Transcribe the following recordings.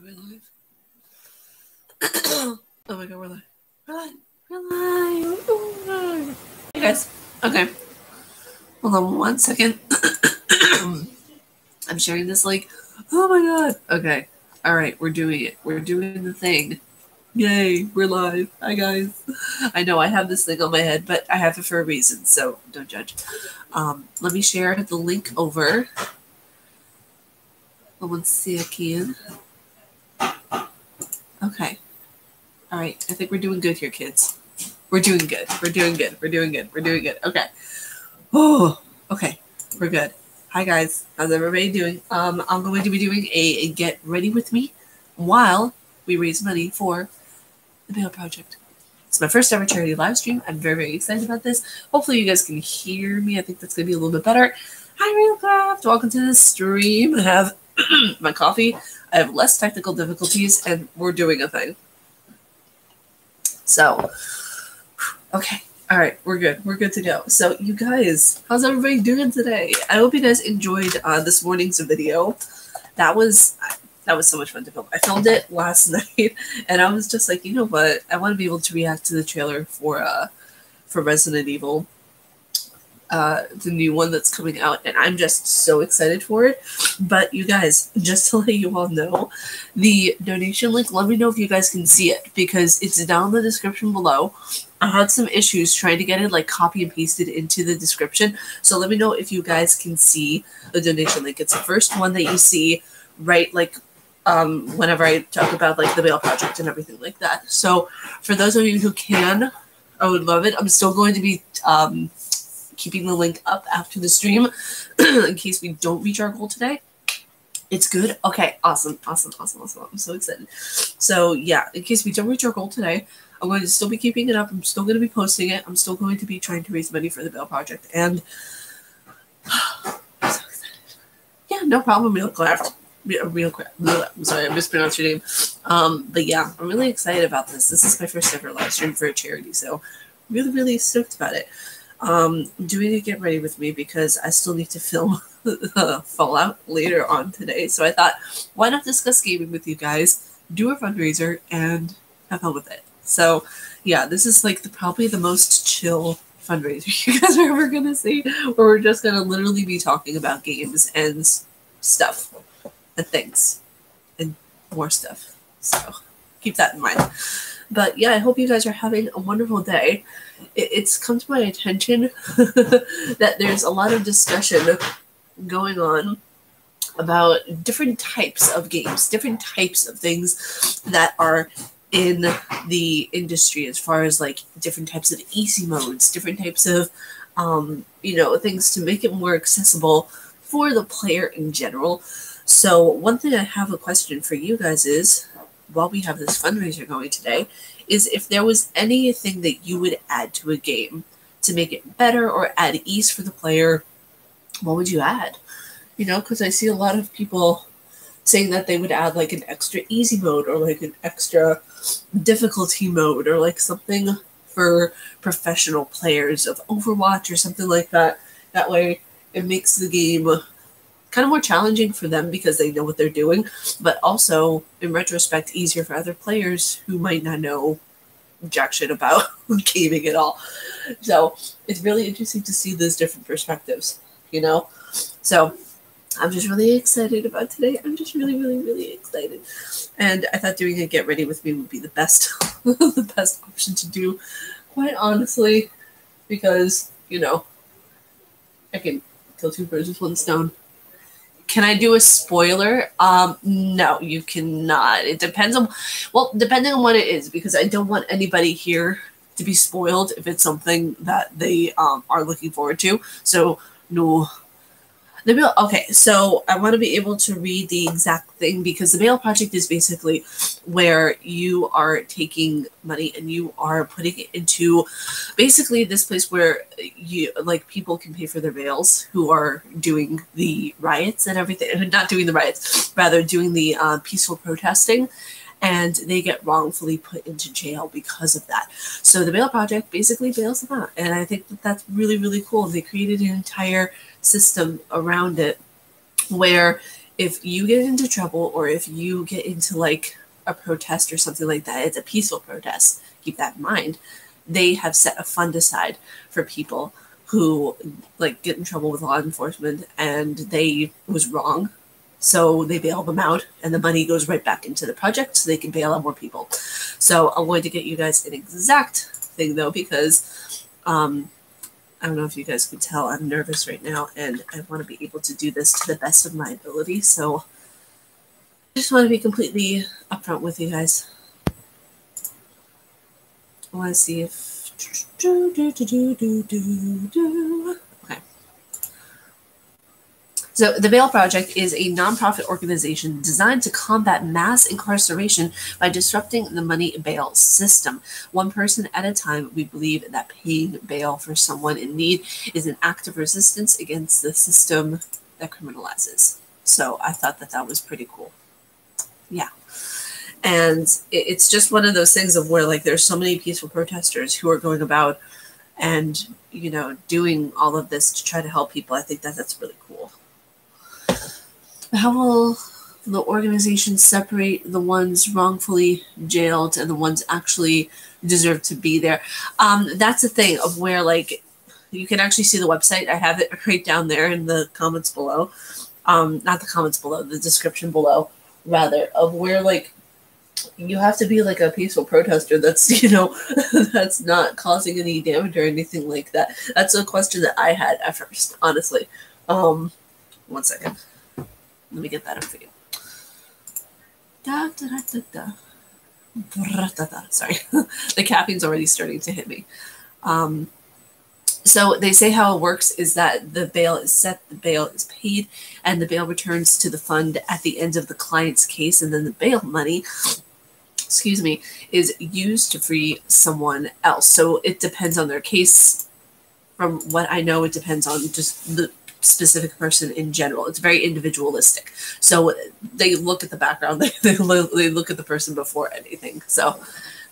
Are we live? Oh my god, we're live. We're live. We're live. We're live. Hey guys. Okay. Hold on 1 second. I'm sharing this link. Oh my god. Okay. Alright, we're doing it. We're doing the thing. Yay, we're live. Hi guys. I know I have this thing on my head, but I have it for a reason, so don't judge. Let me share the link over. Let's see if I can. Okay. All right. I think we're doing good here, kids. We're doing good. We're doing good. We're doing good. We're doing good. Okay. Oh, okay. We're good. Hi, guys. How's everybody doing? I'm going to be doing a get ready with me while we raise money for the Bail Project. It's my first ever charity live stream. I'm very, very excited about this. Hopefully you guys can hear me. I think that's going to be a little bit better. Hi, Realcraft. Welcome to the stream. I have my coffee. I have less technical difficulties, and we're doing a thing. So, okay. All right. We're good. We're good to go. So, you guys, how's everybody doing today? I hope you guys enjoyed this morning's video. That was so much fun to film. I filmed it last night, and I was just like, you know what? I want to be able to react to the trailer for Resident Evil, the new one that's coming out, and I'm just so excited for it. But you guys, just to let you all know, the donation link, let me know if you guys can see it, because it's down in the description below. I had some issues trying to get it like copy and pasted into the description, so let me know if you guys can see the donation link. It's the first one that you see right like whenever I talk about like the Bail Project and everything like that. So for those of you who can, I would love it. I'm still going to be keeping the link up after the stream in case we don't reach our goal today. It's good. Okay, awesome. I'm so excited. So yeah, in case we don't reach our goal today, I'm going to still be keeping it up. I'm still going to be posting it. I'm still going to be trying to raise money for the Bail Project. And I'm so excited. Yeah, no problem, Realcraft. I'm sorry, I mispronounced your name. But yeah, I'm really excited about this. This is my first ever live stream for a charity, so really, really stoked about it. Doing a get ready with me because I still need to film Fallout later on today. So I thought, why not discuss gaming with you guys, do a fundraiser, and have fun with it. So yeah, this is like probably the most chill fundraiser you guys are ever going to see, where we're just going to literally be talking about games and stuff and things and more stuff. So keep that in mind. But yeah, I hope you guys are having a wonderful day. It's come to my attention that there's a lot of discussion going on about different types of games, different types of things that are in the industry, as far as like different types of easy modes, different types of, things to make it more accessible for the player in general. So one thing I have a question for you guys is, while we have this fundraiser going today, is if there was anything that you would add to a game to make it better or add ease for the player, what would you add? Because I see a lot of people saying that they would add like an extra easy mode or like an extra difficulty mode or like something for professional players of Overwatch or something like that. That way it makes the game kind of more challenging for them because they know what they're doing, but also in retrospect easier for other players who might not know jack shit about gaming at all. So it's really interesting to see those different perspectives, So I'm just really excited about today. I'm just really, really, really excited. And I thought doing a get ready with me would be the best the best option to do, quite honestly, because, I can kill two birds with one stone. Can I do a spoiler? No, you cannot. It depends on, depending on what it is, because I don't want anybody here to be spoiled if it's something that they are looking forward to. So, no. Okay, so I want to be able to read the exact thing, because the Bail Project is basically where you are taking money and you are putting it into basically this place where people can pay for their bails who are doing the riots and everything. Not doing the riots, rather doing the peaceful protesting, and they get wrongfully put into jail because of that. So the Bail Project basically bails them out, and I think that that's really, really cool. They created an entire system around it where if you get into trouble or if you get into like a protest or something like that, it's a peaceful protest. Keep that in mind. They have set a fund aside for people who like get in trouble with law enforcement and they was wrong. So they bail them out and the money goes right back into the project so they can bail out more people. So I'm going to get you guys an exact thing though, because I don't know if you guys can tell, I'm nervous right now and I want to be able to do this to the best of my ability. So I just want to be completely upfront with you guys. I want to see if... Okay. So the Bail Project is a nonprofit organization designed to combat mass incarceration by disrupting the money bail system. One person at a time, we believe that paying bail for someone in need is an act of resistance against the system that criminalizes. So I thought that that was pretty cool. Yeah. And it's just one of those things of where like there's so many peaceful protesters who are going about and, you know, doing all of this to try to help people. I think that that's really cool. How will the organization separate the ones wrongfully jailed and the ones actually deserve to be there? That's the thing of where like you can actually see the website. I have it right down there in the comments below. Not the comments below, the description below, rather, of where like you have to be like a peaceful protester that's, you know, that's not causing any damage or anything like that. That's a question that I had at first, honestly. 1 second. Let me get that up for you. Sorry. The caffeine's already starting to hit me. So they say how it works is that the bail is set, the bail is paid, and the bail returns to the fund at the end of the client's case, and then the bail money, excuse me, is used to free someone else. So it depends on their case. From what I know, it depends on just the specific person in general. It's very individualistic. So they look at the background, they look at the person before anything. So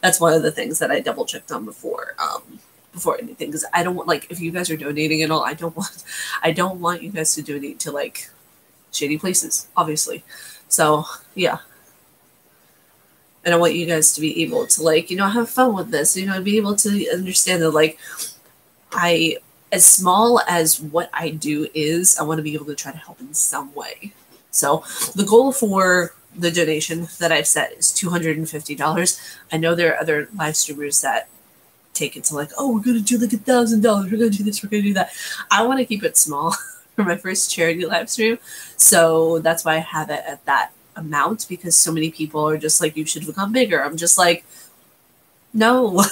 that's one of the things that I double checked on before anything, because I don't want, like, if you guys are donating and all, I don't want you guys to donate to like shady places, obviously. So yeah. And I want you guys to be able to, like, you know, have fun with this, you know, be able to understand that, like, as small as what I do is, I want to be able to try to help in some way. So the goal for the donation that I've set is $250. I know there are other live streamers that take it to like, oh, we're going to do like $1,000. We're going to do this. We're going to do that. I want to keep it small for my first charity live stream. So that's why I have it at that amount, because so many people are just like, you should become bigger. I'm just like, no.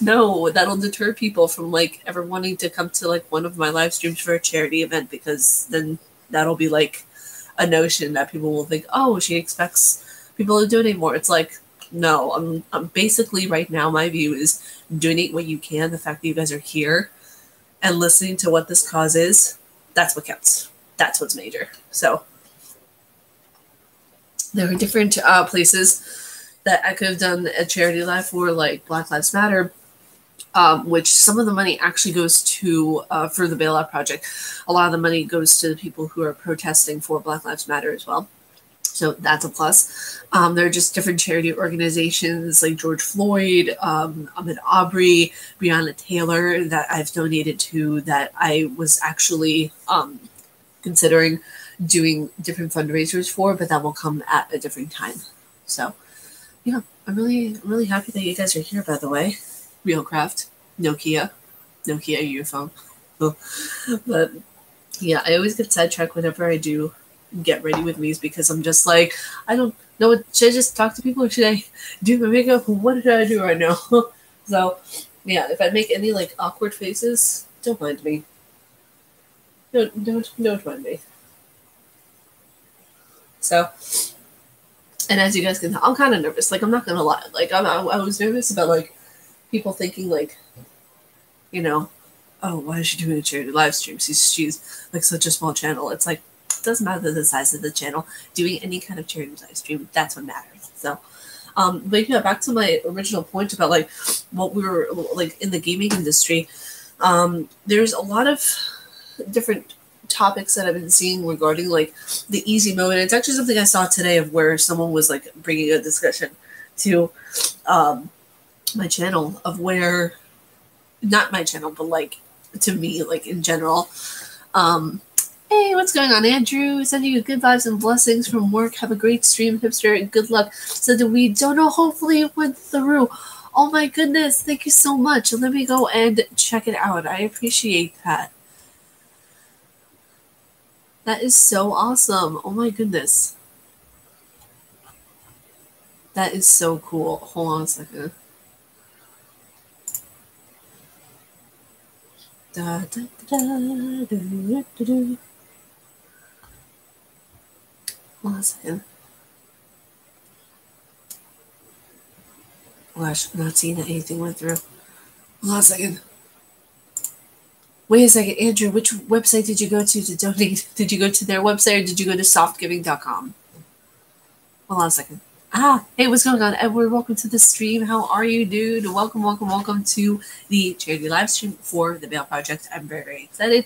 No, that'll deter people from like ever wanting to come to like one of my live streams for a charity event, because then that'll be like a notion that people will think, oh, she expects people to donate more. It's like, no, I'm basically right now, my view is donate what you can. The fact that you guys are here and listening to what this cause is, that's what counts. That's what's major. So there are different places that I could have done a charity live for, like Black Lives Matter, which some of the money actually goes to, for the Bailout Project. A lot of the money goes to the people who are protesting for Black Lives Matter as well. So that's a plus. There are just different charity organizations like George Floyd, Ahmaud Arbery, Breonna Taylor that I've donated to, that I was actually considering doing different fundraisers for, but that will come at a different time. So yeah, I'm really happy that you guys are here, by the way. Realcraft, Nokia Earphone. But yeah, I always get sidetracked whenever I do get ready with me's, because I'm just like, I don't know, should I just talk to people or should I do my makeup? What should I do right now? So yeah, if I make any like awkward faces, don't mind me. Don't mind me. So, and as you guys can tell, I'm kind of nervous. Like, I'm not gonna lie. Like, I was nervous about like people thinking like, you know, oh, why is she doing a charity live stream? She's like such a small channel. It's like, it doesn't matter the size of the channel. Doing any kind of charity live stream, that's what matters. So, but yeah, back to my original point about like what we were like in the gaming industry. There's a lot of different topics that I've been seeing regarding like the easy mode. And it's actually something I saw today of where someone was like bringing a discussion to my channel of where, not my channel, but like to me, like in general. Hey, what's going on, Andrew? Sending you good vibes and blessings from work. Have a great stream, hipster, and good luck. So that we don't know. Hopefully it went through. Oh my goodness, thank you so much. Let me go and check it out. I appreciate that. That is so awesome. Oh my goodness. That is so cool. Hold on a second. Da, da, da, da, da, da, da. Hold on a second. Gosh, I'm not seeing that anything went through. Hold on a second. Wait a second, Andrew, which website did you go to donate? Did you go to their website or did you go to softgiving.com? Hold on a second. Hey, what's going on, Edward? Welcome to the stream. How are you, dude? Welcome, welcome, welcome to the charity live stream for the Bail Project. I'm very, very excited.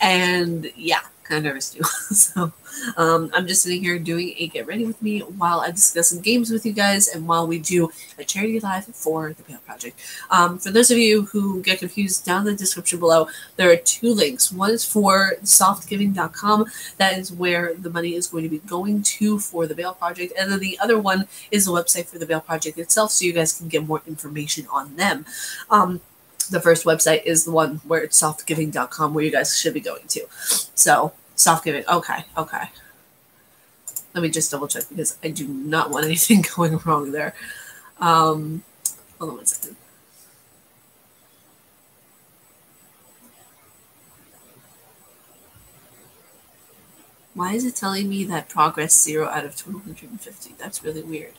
And yeah, kind of nervous too. So I'm just sitting here doing a get ready with me while I discuss some games with you guys and while we do a charity live for the Bail Project. For those of you who get confused, down in the description below, there are two links. One is for softgiving.com. That is where the money is going to be going to for the Bail Project. And then the other one is the website for the Bail Project itself, so you guys can get more information on them. The first website is the one where it's softgiving.com, where you guys should be going to. So, softgiving. Okay. Let me just double check because I do not want anything going wrong there. Hold on one second. Why is it telling me that progress 0 out of 250? That's really weird.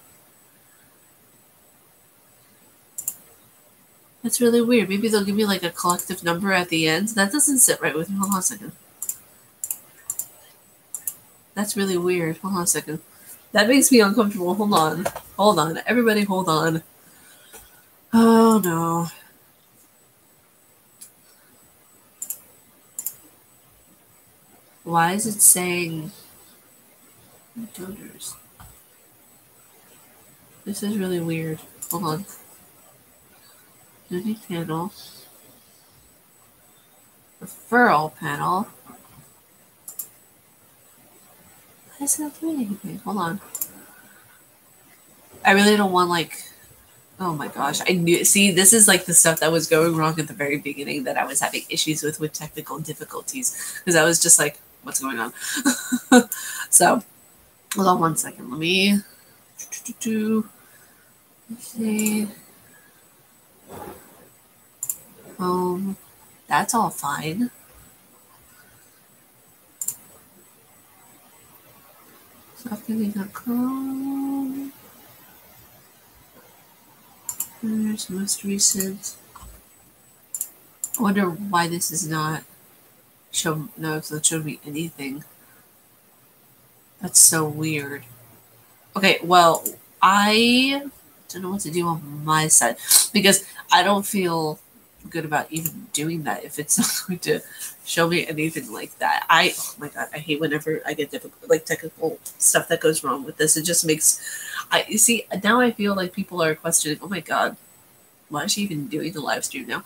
That's really weird. Maybe they'll give me like a collective number at the end. That doesn't sit right with me. Hold on a second. That's really weird. Hold on a second. That makes me uncomfortable. Hold on. Hold on. Everybody hold on. Oh no. Why is it saying donors? This is really weird. Hold on. Donate panel. Referral panel. Why is it not doing anything? Hold on. I really don't want like, oh my gosh. I knew, see, this is like the stuff that was going wrong at the very beginning that I was having issues with technical difficulties. Because I was just like, what's going on? So, hold on one second. Let me see. That's all fine. Softgiving.com. There's most recent. I wonder why this is not show. No, it's not showing me anything. That's so weird. Okay, well, I don't know what to do on my side because I don't feel good about even doing that if it's not going to show me anything like that. Oh my god, I hate whenever I get difficult, like technical stuff that goes wrong with this. It just makes, you see, now I feel like people are questioning, oh my god, why is she even doing the live stream now?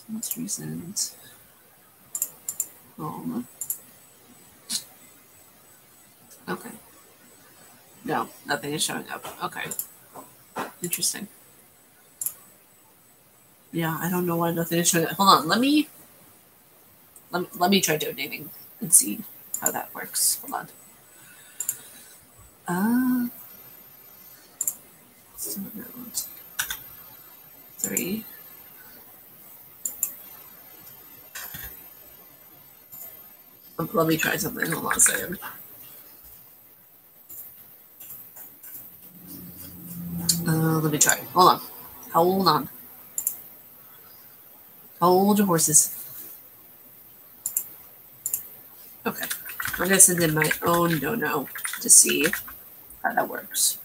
Most recent. Okay. No, nothing is showing up. Okay. Interesting. Yeah, I don't know why nothing is showing up. Hold on, let me try donating and see how that works. Hold on. 3. Let me try something. Hold on a second. Let me try. Hold on. Hold on. Hold your horses. Okay. I'm going to send in my own dono to see how that works.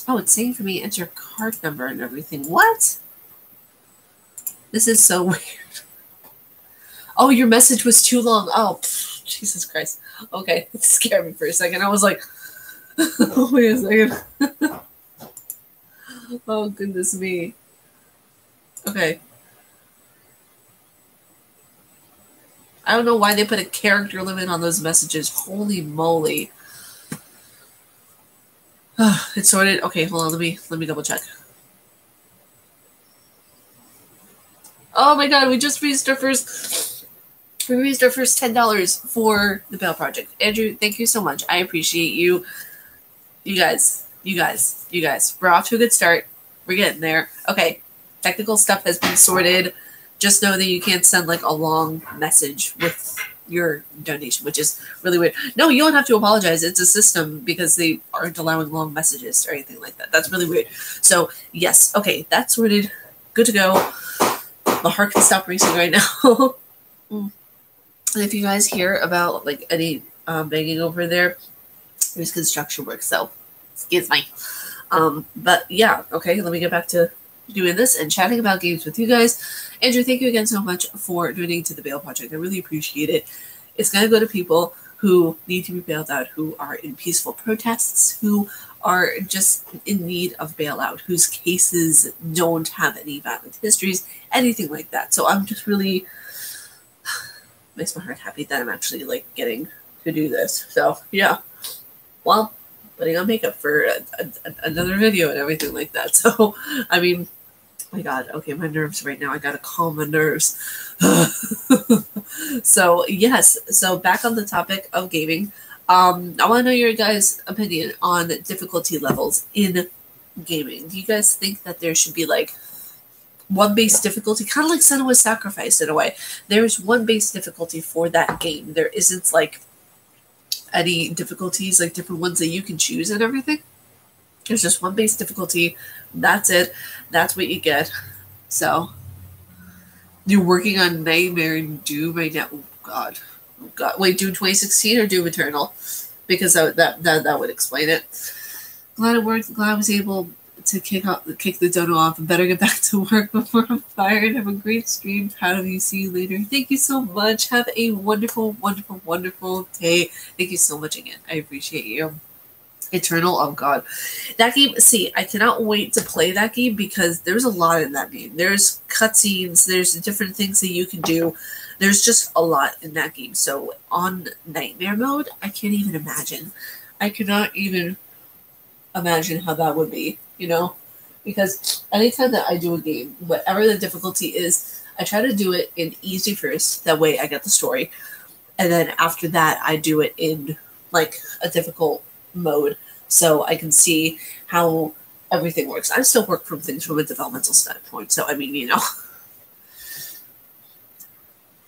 Oh, it's saying for me to enter card number and everything. What? This is so weird. Oh, your message was too long. Oh, pff, Jesus Christ. Okay, it scared me for a second. I was like, wait a second. Oh, goodness me. Okay. I don't know why they put a character limit on those messages. Holy moly. It's sorted. Okay, hold on. Let me double check. Oh my god, we just reached our first $10 for the Bell Project. Andrew, thank you so much. I appreciate you. You guys. We're off to a good start. We're getting there. Okay. Technical stuff has been sorted. Just know that you can't send like a long message with your donation, which is really weird. No, you don't have to apologize. It's a system because they aren't allowing long messages or anything like that. That's really weird. So yes, okay, that's sorted. Good to go. My heart can stop racing right now. And if you guys hear about like any banging over there, there's construction work, so excuse me. But yeah, okay, let me get back to doing this and chatting about games with you guys. Andrew, thank you again so much for donating to the Bail Project. I really appreciate it. It's going to go to people who need to be bailed out, who are in peaceful protests, who are just in need of bailout, whose cases don't have any violent histories, anything like that. So I'm just really, makes my heart happy that I'm actually like getting to do this. So yeah, well, putting on makeup for another video and everything like that. So, I mean, my God, okay, my nerves right now. I gotta calm my nerves. So, yes, so back on the topic of gaming, I want to know your guys' opinion on difficulty levels in gaming. Do you guys think that there should be like one base difficulty, kind of like Senua's Sacrifice in a way? There's one base difficulty for that game. There isn't like any difficulties, like different ones that you can choose and everything. There's just one base difficulty. That's it. That's what you get. So you're working on Nightmare and Doom right now. Oh God. Oh God. Wait, Doom 2016 or Doom Eternal? Because that would explain it. Glad it worked. Glad I was able to kick the dono off and better get back to work before I'm fired. Have a great stream. Proud of you. See you later. Thank you so much. Have a wonderful, wonderful, wonderful day. Thank you so much again. I appreciate you. Eternal, oh God. That game, see, I cannot wait to play that game because there's a lot in that game. There's cutscenes, there's different things that you can do. There's just a lot in that game. So on Nightmare mode, I can't even imagine. I cannot even imagine how that would be, you know? Because anytime that I do a game, whatever the difficulty is, I try to do it in easy first. That way I get the story. And then after that, I do it in like a difficult mode so I can see how everything works. I still work from things from a developmental standpoint. So, I mean, you know.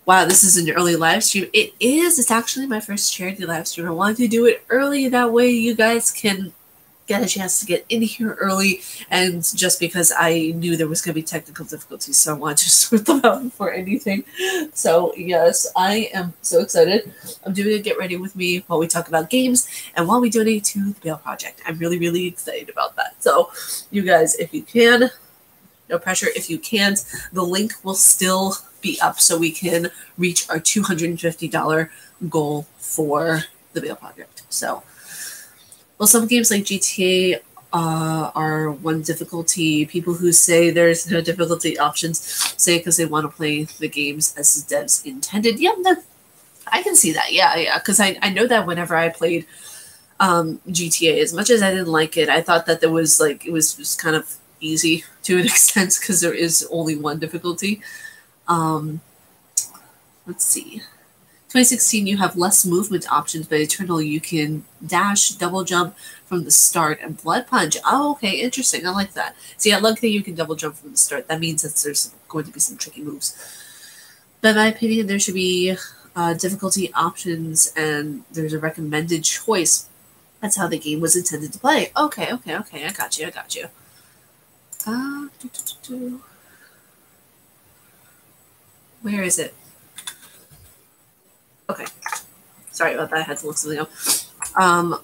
Wow, this is an early live stream. It is. It's actually my first charity live stream. I wanted to do it early. That way you guys can get a chance to get in here early, and just because I knew there was going to be technical difficulties, so I wanted to sort them out before anything. So yes, I am so excited. I'm doing a get ready with me while we talk about games and while we donate to the Bail Project. I'm really, really excited about that. So you guys, if you can, no pressure. If you can't, the link will still be up so we can reach our $250 goal for the Bail Project. So, well, some games like GTA are one difficulty. People who say there's no difficulty options say because they want to play the games as the devs intended. Yeah, I can see that. Yeah, because I know that whenever I played GTA, as much as I didn't like it, I thought that there was like, it was just kind of easy to an extent because there is only one difficulty. Let's see. 2016, you have less movement options, but Eternal, you can dash, double jump from the start, and blood punch. Oh, okay, interesting. I like that. See, I like that you can double jump from the start. That means that there's going to be some tricky moves. But in my opinion, there should be difficulty options, and there's a recommended choice. That's how the game was intended to play. Okay, I got you. Where is it? Okay. Sorry about that. I had to look something up.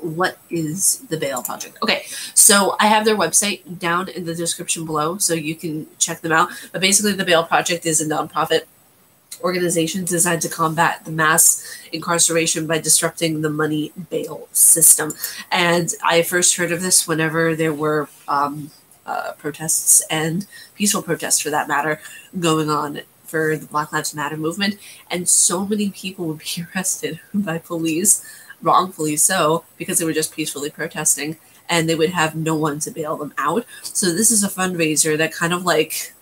What is the Bail Project? Okay, so I have their website down in the description below, so you can check them out. But basically, the Bail Project is a nonprofit organization designed to combat the mass incarceration by disrupting the money bail system. And I first heard of this whenever there were protests, and peaceful protests for that matter, going on for the Black Lives Matter movement. And so many people would be arrested by police, wrongfully so, because they were just peacefully protesting, and they would have no one to bail them out. So this is a fundraiser that kind of like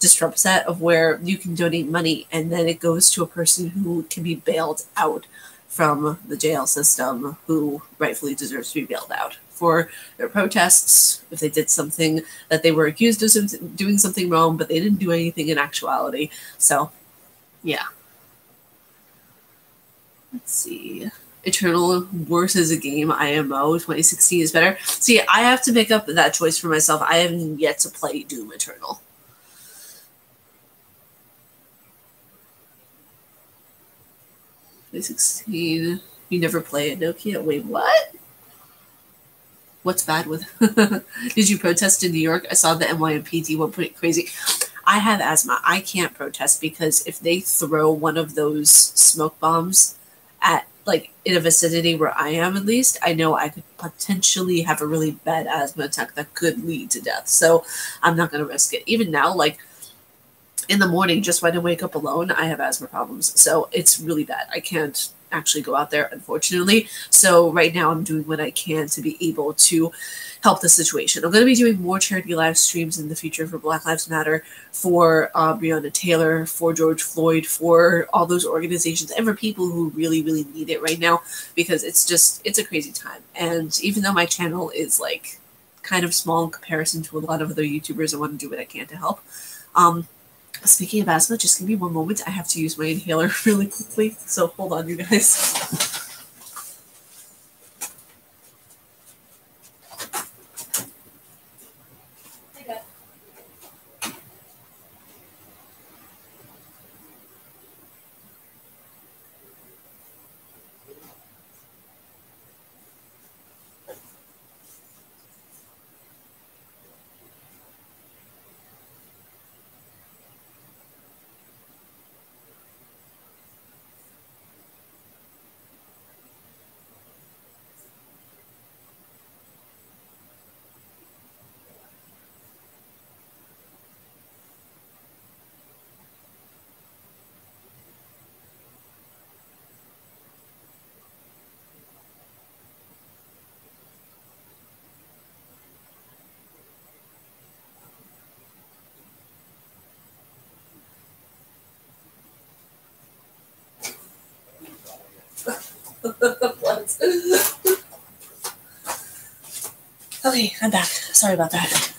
disrupts that, of where you can donate money and then it goes to a person who can be bailed out from the jail system, who rightfully deserves to be bailed out for their protests, if they did something that they were accused of doing something wrong, but they didn't do anything in actuality. So, yeah. Let's see. Eternal worse as a game, IMO 2016 is better. See, I have to make up that choice for myself. I haven't yet to play Doom Eternal. You never play it, Nokia? Wait, what? What's bad with Did you protest in New York? I saw the NYPD went pretty crazy. I have asthma. I can't protest because if they throw one of those smoke bombs at, like, in a vicinity where I am, at least, I know I could potentially have a really bad asthma attack that could lead to death. So I'm not going to risk it. Even now, like, in the morning, just when I wake up alone, I have asthma problems. So it's really bad. I can't actually go out there, unfortunately. So right now I'm doing what I can to be able to help the situation. I'm going to be doing more charity live streams in the future for Black Lives Matter, for Breonna Taylor, for George Floyd, for all those organizations, and for people who really, really need it right now, because it's a crazy time. And even though my channel is like kind of small in comparison to a lot of other YouTubers, I want to do what I can to help. Speaking of asthma, just give me one moment. I have to use my inhaler really quickly. So hold on, you guys. Okay, I'm back. Sorry about that.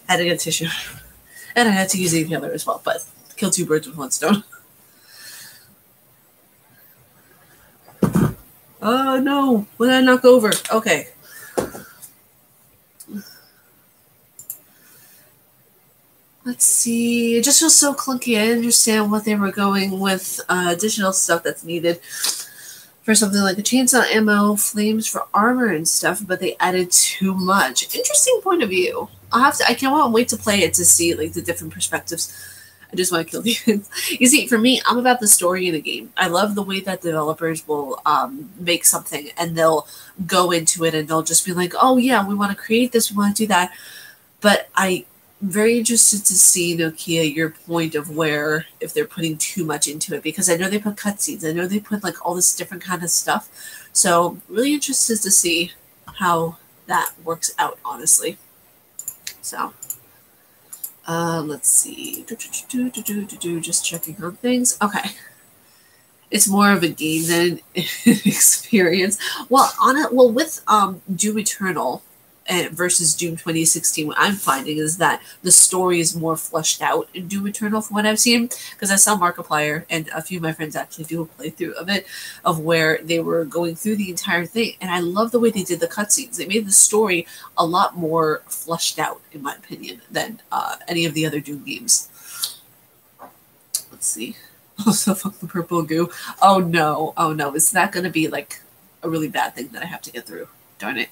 I had to get a tissue. And I had to use the inhaler as well, but kill two birds with one stone. Oh no, what did I knock over? Okay. Let's see. It just feels so clunky. I understand what they were going with, additional stuff that's needed for something like a chainsaw ammo, flames for armor and stuff, but they added too much. Interesting point of view. I can't wait to play it to see like the different perspectives. I just want to kill demons. You see, for me, I'm about the story in a game. I love the way that developers will make something and they'll go into it and they'll just be like, oh yeah, we want to create this, we want to do that. But I'm very interested to see, Nokia, your point of where, if they're putting too much into it, because I know they put cutscenes, I know they put like all this different kind of stuff. So really interested to see how that works out, honestly. So let's see. Just checking on things. Okay. It's more of a game than an experience. Well, with Doom Eternal versus Doom 2016, what I'm finding is that the story is more fleshed out in Doom Eternal from what I've seen, because I saw Markiplier and a few of my friends actually do a playthrough of it, of where they were going through the entire thing, and I love the way they did the cutscenes. They made the story a lot more fleshed out, in my opinion, than any of the other Doom games. Let's see. Also, fuck the purple goo. Oh no. Oh no. Is that going to be like a really bad thing that I have to get through? Darn it.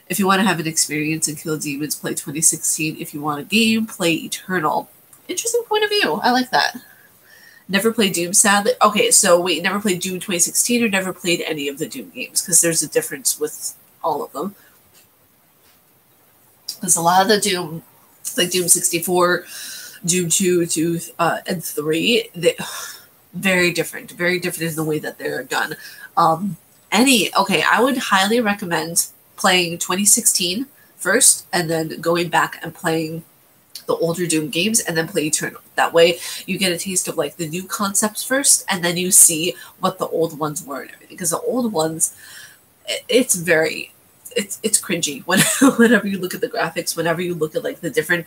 If you want to have an experience and kill demons, play 2016. If you want a game, play Eternal. Interesting point of view. I like that. Never played Doom, sadly. Okay, so wait, never played Doom 2016 or never played any of the Doom games? Because there's a difference with all of them. Because a lot of the Doom, like Doom 64, Doom 2, and 3, they very different in the way that they're done. Okay, I would highly recommend playing 2016 first, and then going back and playing the older Doom games, and then play Eternal. That way, you get a taste of like the new concepts first, and then you see what the old ones were and everything. Because the old ones, it's cringy whenever you look at the graphics, whenever you look at like the different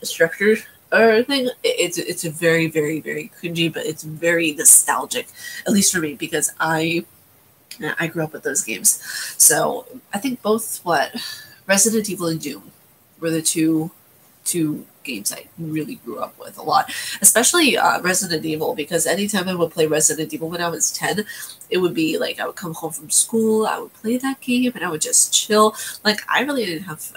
structures or everything. It's a very, very, very cringy, but it's very nostalgic, at least for me, because I grew up with those games. So I think both Resident Evil and Doom were the two games I really grew up with a lot, especially Resident Evil, because anytime I would play Resident Evil when I was 10, it would be like I would come home from school, I would play that game, and I would just chill. Like, I really didn't have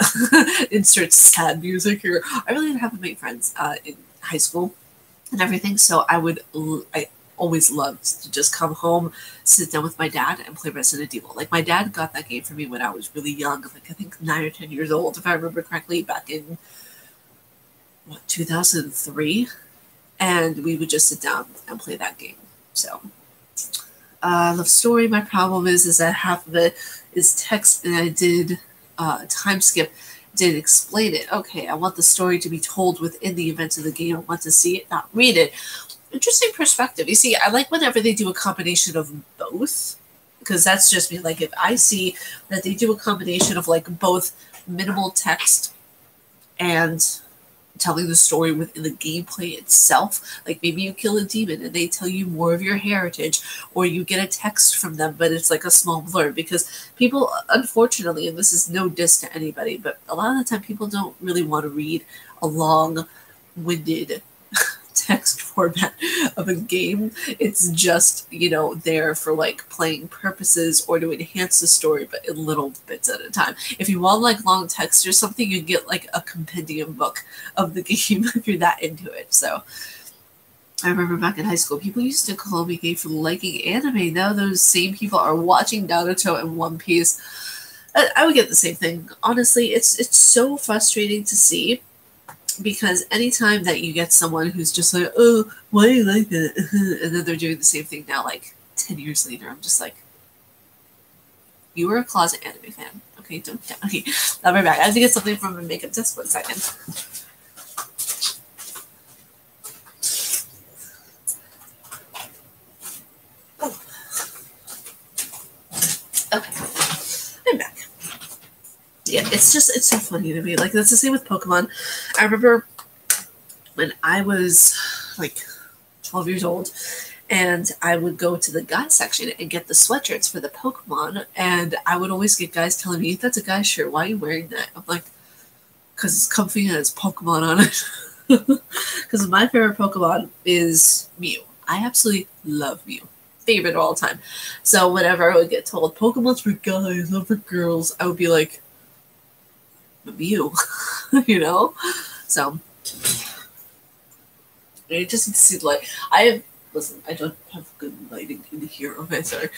insert sad music here. I really didn't have many friends in high school and everything, so I always loved to just come home, sit down with my dad, and play Resident Evil. Like, my dad got that game for me when I was really young, like I think 9 or 10 years old, if I remember correctly, back in 2003, and we would just sit down and play that game. So I love story. My problem is that half of it is text, and I did time skip, didn't explain it. Okay, I want the story to be told within the events of the game. I want to see it, not read it. Interesting perspective. You see, I like whenever they do a combination of both, because that's just me. Like, if I see that they do a combination of like both minimal text and telling the story within the gameplay itself, like maybe you kill a demon and they tell you more of your heritage, or you get a text from them but it's like a small blurb, because people, unfortunately, and this is no diss to anybody, but a lot of the time people don't really want to read a long-winded text format of a game. It's just, there for like playing purposes or to enhance the story, but in little bits at a time. If you want like long text or something, you get like a compendium book of the game if you're that into it. So I remember back in high school, people used to call me gay for liking anime. Now those same people are watching Naruto and One Piece. I would get the same thing. Honestly, it's so frustrating to see, because anytime that you get someone who's just like, oh, why do you like that? And then they're doing the same thing now, like 10 years later, I'm just like, you were a closet anime fan. Okay, okay, I'll be back. I have to get something from a makeup test. 1 second. Oh. Okay, I'm back. Yeah, it's so funny to me. Like, that's the same with Pokemon. I remember when I was like 12 years old, and I would go to the guy section and get the sweatshirts for the Pokemon, and I would always get guys telling me, that's a guy's shirt, why are you wearing that? I'm like, because it's comfy and it's Pokemon on it. Because my favorite Pokemon is Mew. I absolutely love Mew. Favorite of all time. So whenever I would get told, Pokemon's for guys, not for girls, I would be like, Mew, So it just seemed like I don't have good lighting in here. Okay, sorry.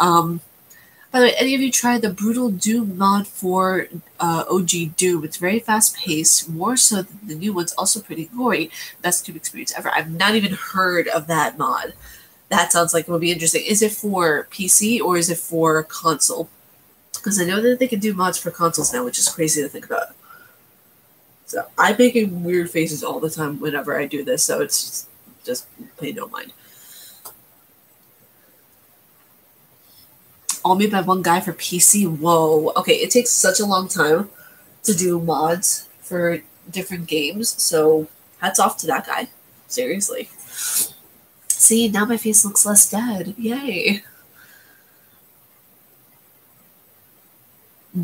By the way, any of you tried the Brutal Doom mod for OG Doom? It's very fast paced, more so than the new ones. Also pretty gory. Best Doom experience ever. I've not even heard of that mod. That sounds like it would be interesting. Is it for PC or is it for console? Because I know that they can do mods for consoles now, which is crazy to think about. So I'm making weird faces all the time whenever I do this, so it's just pay no mind. All made by one guy for PC? Whoa. Okay, it takes such a long time to do mods for different games, so hats off to that guy. Seriously. See, now my face looks less dead. Yay.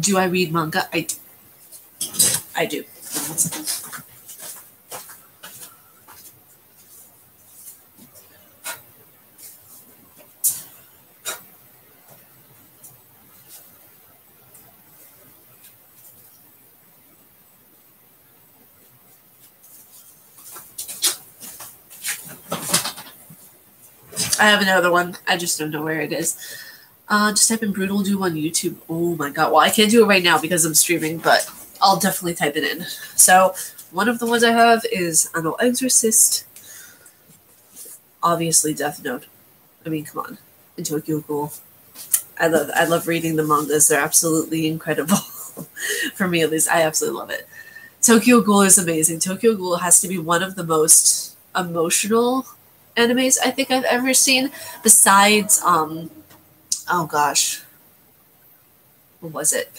Do I read manga? I do. I do. I have another one. I just don't know where it is. Just type in Brutal Doom on YouTube. Oh my god. Well, I can't do it right now because I'm streaming, but I'll definitely type it in. So, one of the ones I have is Anno Exorcist. Obviously, Death Note. I mean, come on. And Tokyo Ghoul. I love reading the mangas. They're absolutely incredible. For me, at least, I absolutely love it. Tokyo Ghoul is amazing. Tokyo Ghoul has to be one of the most emotional animes I think I've ever seen. Besides, oh gosh, what was it?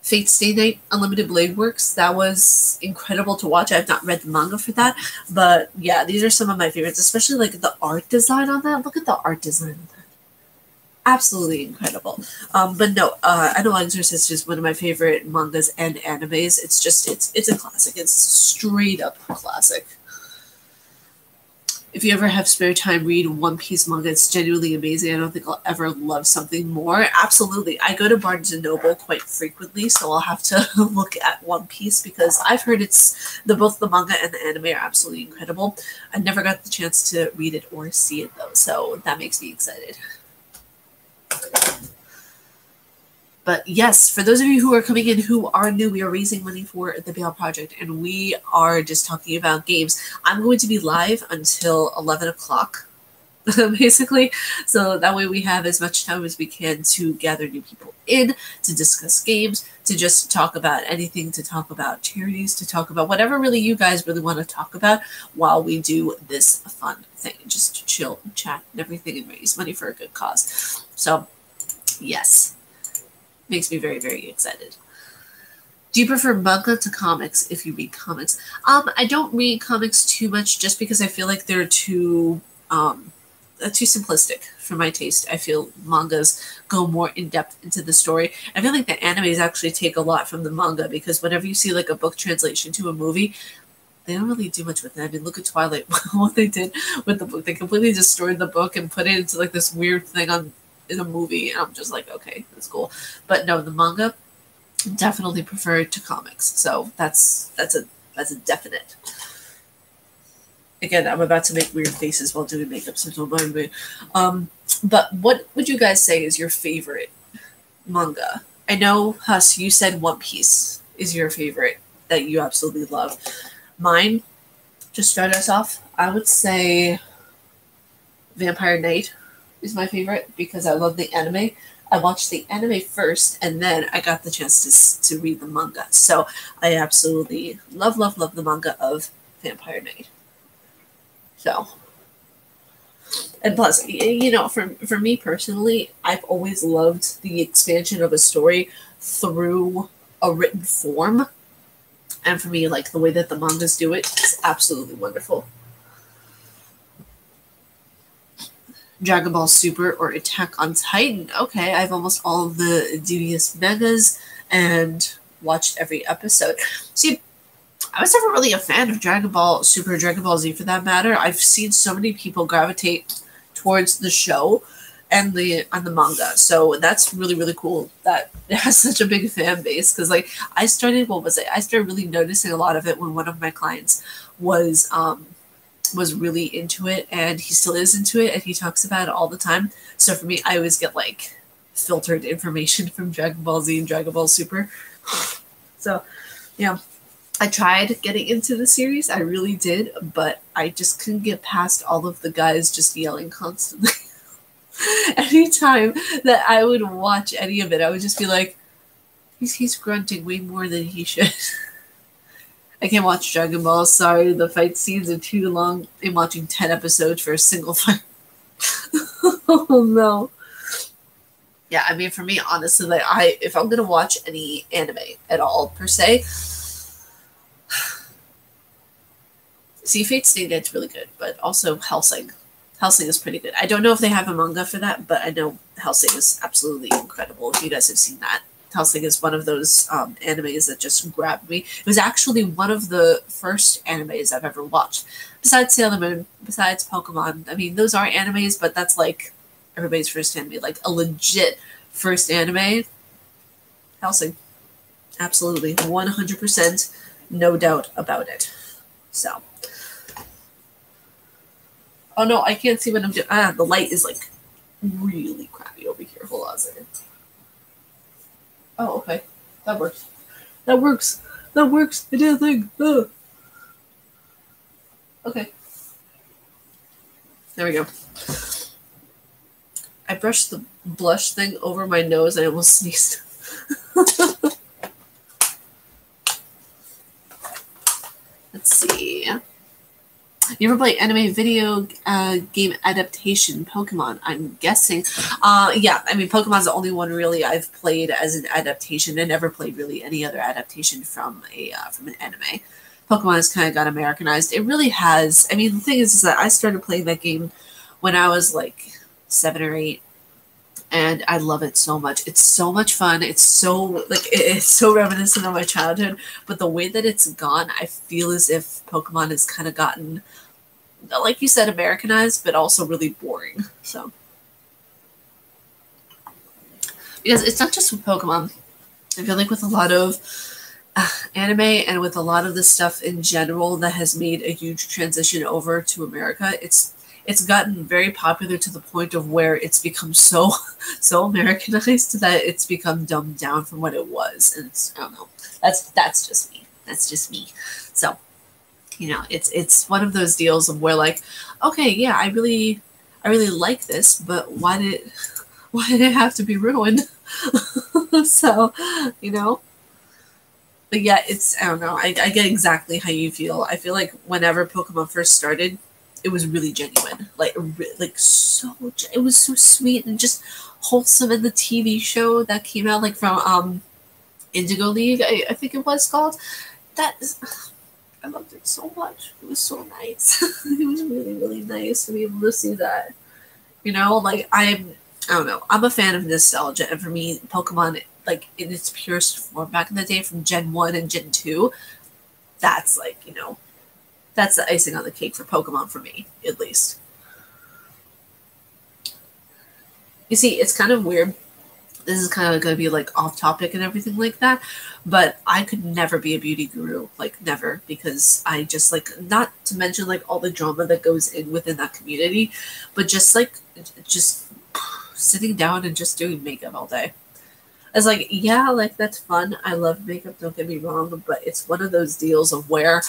Fate Stay Night Unlimited Blade Works. That was incredible to watch. I've not read the manga for that, but yeah, these are some of my favorites, especially like the art design on that. Look at the art design on that. Absolutely incredible. But no, I know Exorcist is one of my favorite mangas and animes. It's just, it's a classic. It's straight up classic. If you ever have spare time, read One Piece manga. It's genuinely amazing. I don't think I'll ever love something more. Absolutely. I go to Barnes & Noble quite frequently, so I'll have to look at One Piece because I've heard both the manga and the anime are absolutely incredible. I never got the chance to read it or see it though, so that makes me excited. But yes, for those of you who are coming in who are new, we are raising money for the Bail Project, and we are just talking about games. I'm going to be live until 11 o'clock, basically, so that way we have as much time as we can to gather new people in, to discuss games, to just talk about anything, to talk about charities, to talk about whatever really you guys really want to talk about while we do this fun thing. Just to chill and chat and everything and raise money for a good cause. So, yes. Makes me very, very excited. Do you prefer manga to comics if you read comics? I don't read comics too much just because I feel like they're too simplistic for my taste. I feel mangas go more in depth into the story. I feel like the animes actually take a lot from the manga because whenever you see like a book translation to a movie, they don't really do much with it. I mean, look at Twilight, what they did with the book. They completely destroyed the book and put it into like this weird thing in a movie, and I'm just like, okay, that's cool. But no, the manga definitely prefer to comics. So that's a definite. Again, I'm about to make weird faces while doing makeup, so don't mind me. But what would you guys say is your favorite manga? I know, Huss, you said One Piece is your favorite that you absolutely love. Mine, to start us off, I would say Vampire Knight is my favorite because I love the anime. I watched the anime first and then I got the chance to read the manga. So I absolutely love the manga of Vampire Knight. So, and plus, you know, for me personally, I've always loved the expansion of a story through a written form. And for me, like the way that the mangas do it is absolutely wonderful. Dragon Ball Super or Attack on Titan. Okay, I have almost all of the DBS mangas and watched every episode. See, I was never really a fan of Dragon Ball Super or Dragon Ball Z for that matter. I've seen so many people gravitate towards the show and the manga. So that's really, really cool that it has such a big fan base. Because like I started really noticing a lot of it when one of my clients was really into it, and he still is into it, and he talks about it all the time. So for me, I always get like filtered information from Dragon Ball Z and Dragon Ball Super. So yeah, I tried getting into the series, I really did, but I just couldn't get past all of the guys just yelling constantly. Anytime that I would watch any of it, I would just be like, he's grunting way more than he should. I can't watch Dragon Ball. Sorry, the fight scenes are too long. I'm watching 10 episodes for a single fight. Oh no. Yeah, I mean, for me, honestly, like if I'm gonna watch any anime at all per se, see, Fate Stay Night's really good, but also Hellsing. Hellsing is pretty good. I don't know if they have a manga for that, but I know Hellsing is absolutely incredible. If you guys have seen that. Hellsing is one of those animes that just grabbed me. It was actually one of the first animes I've ever watched. Besides Sailor Moon, besides Pokemon. I mean, those are animes, but that's like everybody's first anime. Like a legit first anime. Hellsing. Absolutely. 100%. No doubt about it. So. Oh no, I can't see what I'm doing. Ah, the light is like really crappy over here. Hold on a second. Oh, okay. That works. That works. That works. I did a thing. Ugh. Okay. There we go. I brushed the blush thing over my nose and I almost sneezed. Let's see. You ever play anime video game adaptation Pokemon? I'm guessing. Yeah, I mean, Pokemon's the only one really I've played as an adaptation. I never played really any other adaptation from an anime. Pokemon has kind of got Americanized. It really has. I mean, the thing is that I started playing that game when I was like 7 or 8. And I love it so much. It's so much fun. It's so it's so reminiscent of my childhood. But the way that it's gone, I feel as if Pokemon has kind of gotten, like you said, Americanized, but also really boring. So because it's not just with Pokemon. I feel like with a lot of anime and with a lot of the stuff in general that has made a huge transition over to America, it's gotten very popular to the point of where it's become so Americanized that it's become dumbed down from what it was. And I don't know. That's just me. That's just me. So, you know, it's one of those deals of where like, okay, yeah, I really like this, but why did it have to be ruined? So, you know. But yeah, I don't know. I get exactly how you feel. I feel like whenever Pokemon first started, it was really genuine, like so. It was so sweet and just wholesome. In the TV show that came out, like from Indigo League, I think it was called. I loved it so much. It was so nice. It was really nice to be able to see that. You know, like I don't know. I'm a fan of nostalgia, and for me, Pokemon, like in its purest form, back in the day, from Gen 1 and Gen 2, that's like, you know. That's the icing on the cake for Pokemon for me, at least. You see, it's kind of weird. This is kind of going to be like off topic and everything like that, but I could never be a beauty guru, like never, because I just like, not to mention like all the drama that goes in within that community, but just sitting down and just doing makeup all day. It's like, yeah, like that's fun. I love makeup, don't get me wrong, but it's one of those deals of where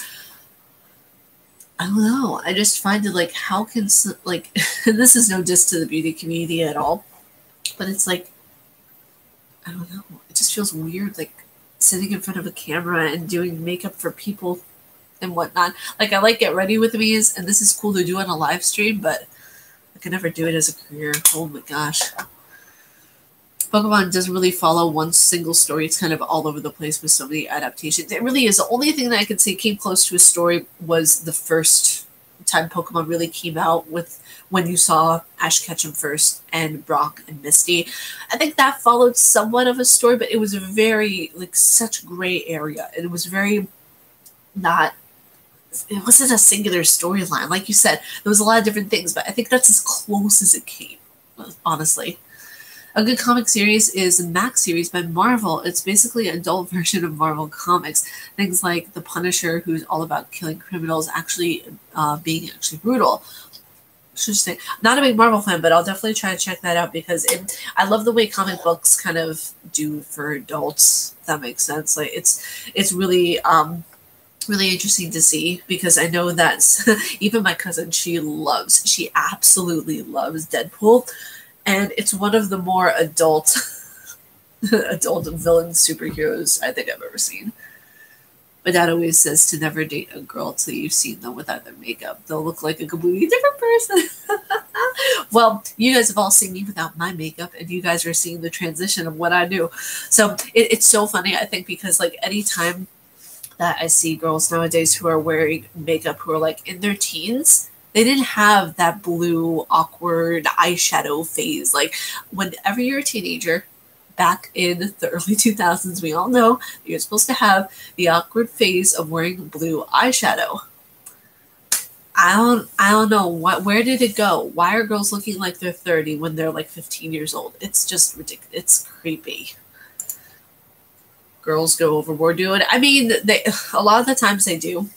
I don't know. I just find it like, how can, like, and this is no diss to the beauty community at all, but it's like, I don't know. It just feels weird, like, sitting in front of a camera and doing makeup for people and whatnot. Like, I like Get Ready With Me's, and this is cool to do on a live stream, but I could never do it as a career. Oh my gosh. Pokemon doesn't really follow one single story. It's kind of all over the place with so many adaptations. It really is. The only thing that I could say came close to a story was the first time Pokemon really came out, with when you saw Ash Ketchum first and Brock and Misty. I think that followed somewhat of a story, but it was a very, like, such gray area. And it was very not, it wasn't a singular storyline. Like you said, there was a lot of different things, but I think that's as close as it came, honestly. A good comic series is the Max series by Marvel. It's basically an adult version of Marvel Comics. Things like The Punisher, who's all about killing criminals, actually being actually brutal. Should say, not a big Marvel fan, but I'll definitely try to check that out because I love the way comic books kind of do for adults. If that makes sense. Like it's really really interesting to see, because I know that even my cousin, she absolutely loves Deadpool. And it's one of the more adult villain superheroes I think I've ever seen. My dad always says to never date a girl till you've seen them without their makeup. They'll look like a completely different person. Well, you guys have all seen me without my makeup, and you guys are seeing the transition of what I do. So it's so funny, I think, because like anytime that I see girls nowadays who are wearing makeup who are like in their teens, they didn't have that blue, awkward eyeshadow phase. Like, whenever you're a teenager, back in the early 2000s, we all know you're supposed to have the awkward phase of wearing blue eyeshadow. I don't know where did it go? Why are girls looking like they're 30 when they're like 15 years old? It's just ridiculous. It's creepy. Girls go overboard doing it. I mean, a lot of the times they do.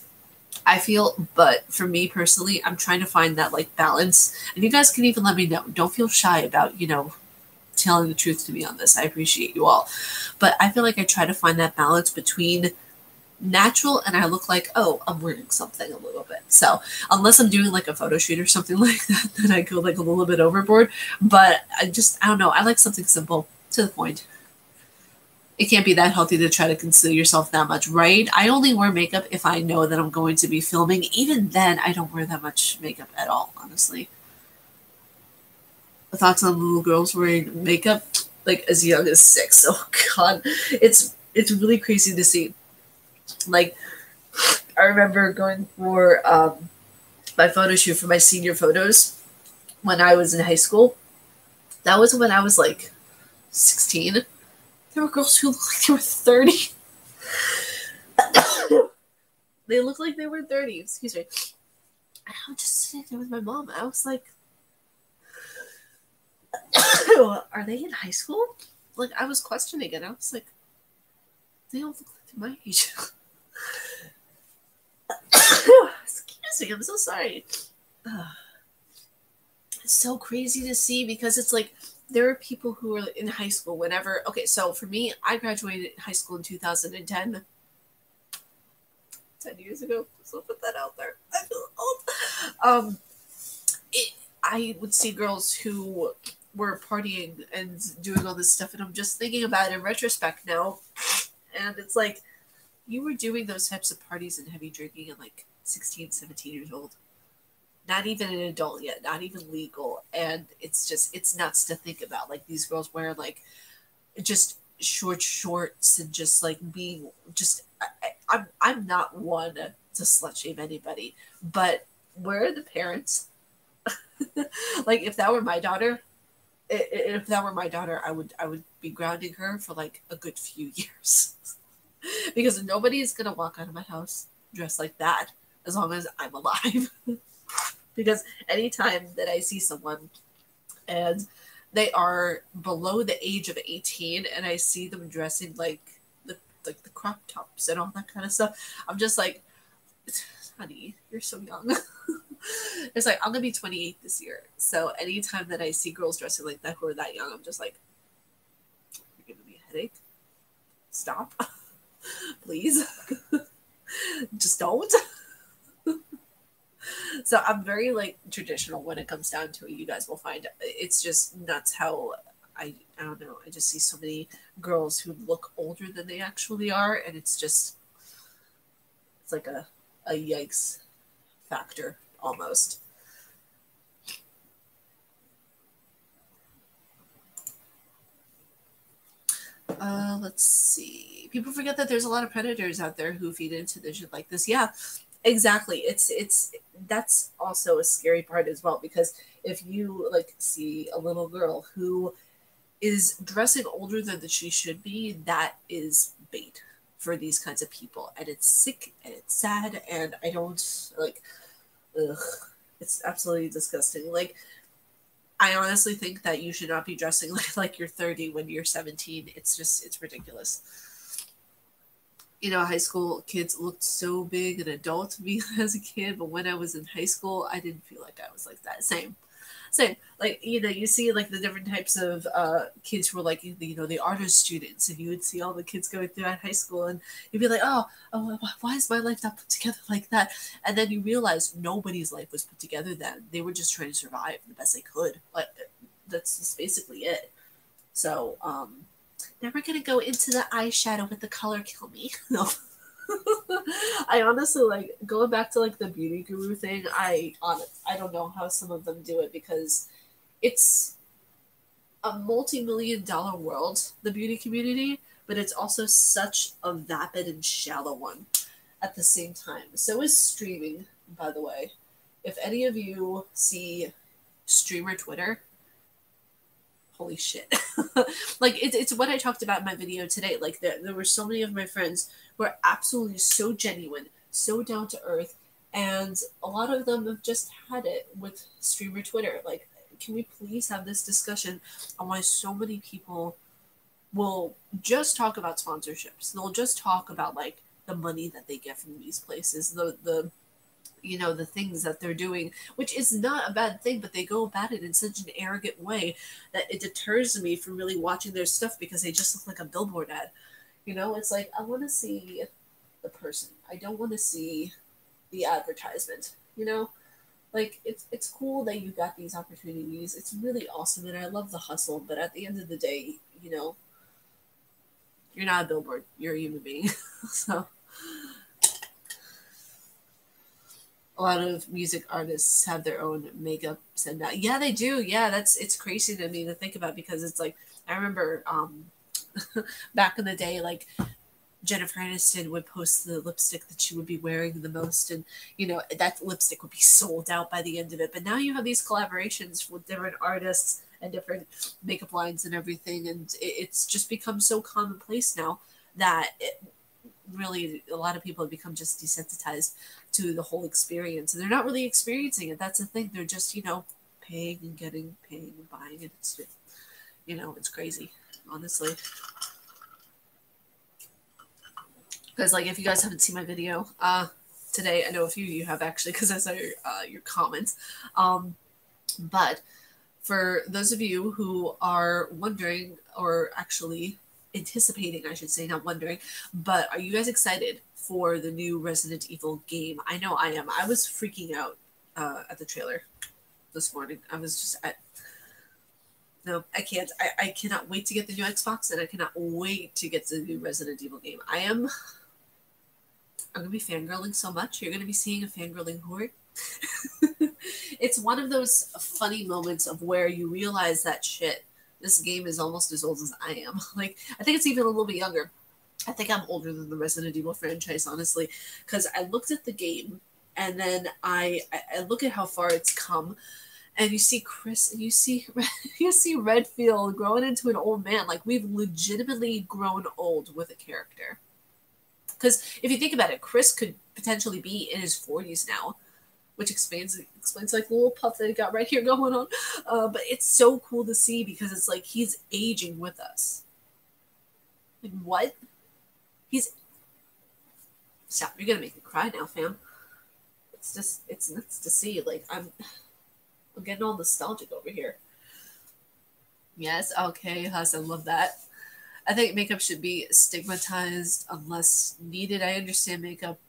I feel, but for me personally, I'm trying to find that like balance. And you guys can even let me know. Don't feel shy about, telling the truth to me on this. I appreciate you all. But I feel like I try to find that balance between natural and I look like, oh, I'm wearing something a little bit. So unless I'm doing like a photo shoot or something like that, then I go like a little bit overboard. But I don't know. I like something simple to the point. It can't be that healthy to try to conceal yourself that much, right? I only wear makeup if I know that I'm going to be filming. Even then, I don't wear that much makeup at all, honestly. The thoughts on little girls wearing makeup like as young as 6. Oh god, it's really crazy to see. Like I remember going for my photo shoot for my senior photos when I was in high school. That was when I was like 16. There were girls who looked like they were 30. They looked like they were 30. Excuse me. And I was just sitting there with my mom. I was like, are they in high school? Like, I was questioning it. I was like, they don't look like they're my age. Excuse me. I'm so sorry. It's so crazy to see because it's like there are people who are in high school whenever. Okay, so for me, I graduated high school in 2010. 10 years ago. So I'll put that out there. I feel old. I would see girls who were partying and doing all this stuff, and I'm just thinking about it in retrospect now. And it's like, you were doing those types of parties and heavy drinking at like 16, 17 years old. Not even an adult yet, not even legal. And it's nuts to think about. Like, these girls wear like just short shorts and just like being just I'm not one to slut shame anybody, but where are the parents? Like if that were my daughter, I would be grounding her for like a good few years. Because nobody is gonna walk out of my house dressed like that as long as I'm alive. Because anytime that I see someone and they are below the age of 18 and I see them dressing like the crop tops and all that kind of stuff, I'm just like, honey, you're so young. It's like, I'm gonna be 28 this year, so anytime that I see girls dressing like that who are that young, I'm just like, you're giving me a headache. Stop. Please. Just don't. So I'm very like traditional when it comes down to it. You guys will find it's just nuts how I don't know. I just see so many girls who look older than they actually are, and it's like a yikes factor almost. Let's see. People forget that there's a lot of predators out there who feed into the shit like this. Yeah, exactly. It's that's also a scary part as well because if you like see a little girl who is dressing older than she should be, that is bait for these kinds of people, and it's sick and it's sad, and I don't like. Ugh, it's absolutely disgusting. Like I honestly think that you should not be dressing like you're 30 when you're 17. It's ridiculous. High school kids looked so big and adult to me as a kid, but when I was in high school, I didn't feel like I was like that. Same. Like, you see like the different types of kids who were like, the artist students, and you would see all the kids going through at high school, and you'd be like, oh, why is my life not put together like that? And then you realize nobody's life was put together then. They were just trying to survive the best they could. Like, that's just basically it. So, now we're gonna go into the eyeshadow with the color kill me. No. I honestly like going back to like the beauty guru thing. I don't know how some of them do it because it's a multi-million-dollar world, the beauty community, but it's also such a vapid and shallow one at the same time. So is streaming, by the way. If any of you see streamer Twitter, holy shit. Like it's what I talked about in my video today. Like there were so many of my friends who are absolutely so genuine, so down to earth, and a lot of them have just had it with streamer Twitter. Like, can we please have this discussion on why so many people will just talk about sponsorships? They'll just talk about like the money that they get from these places, the you know, the things that they're doing, which is not a bad thing, but they go about it in such an arrogant way that it deters me from really watching their stuff because they just look like a billboard ad. You know, it's like, I want to see the person. I don't want to see the advertisement, you know? Like, it's cool that you got these opportunities. It's really awesome, and I love the hustle, but at the end of the day, you know, you're not a billboard. You're a human being. So a lot of music artists have their own makeup and that. Yeah, they do. Yeah, it's crazy to me to think about, because it's like, I remember back in the day, like Jennifer Aniston would post the lipstick that she would be wearing the most, and you know, that lipstick would be sold out by the end of it. But now you have these collaborations with different artists and different makeup lines and everything, and it's just become so commonplace now that really a lot of people have become just desensitized to the whole experience, and they're not really experiencing it. That's the thing. They're just, you know, paying and getting, paying and buying, and it's just, you know, it's crazy, honestly. Because, like, if you guys haven't seen my video today, I know a few of you have actually, because I saw your comments. But for those of you who are wondering, or actually anticipating, I should say, not wondering, but are you guys excited for the new Resident Evil game? I know I am. I was freaking out at the trailer this morning. I was just, no, I can't. I cannot wait to get the new Xbox, and I cannot wait to get the new Resident Evil game. I'm going to be fangirling so much. You're going to be seeing a fangirling horde. It's one of those funny moments of where you realize that shit, this game is almost as old as I am. Like, I think it's even a little bit younger. I think I'm older than the Resident Evil franchise, honestly, because I looked at the game, and then I look at how far it's come, and you see Chris, and you see Redfield growing into an old man. Like, we've legitimately grown old with a character. Because if you think about it, Chris could potentially be in his 40s now, which explains like the little puff that he got right here going on. But it's so cool to see, because it's like he's aging with us. Like, what? Stop, you're gonna make me cry now, fam. It's nuts to see. Like, I'm getting all nostalgic over here. Yes, okay, Huss, I love that. I think makeup should be stigmatized unless needed. I understand makeup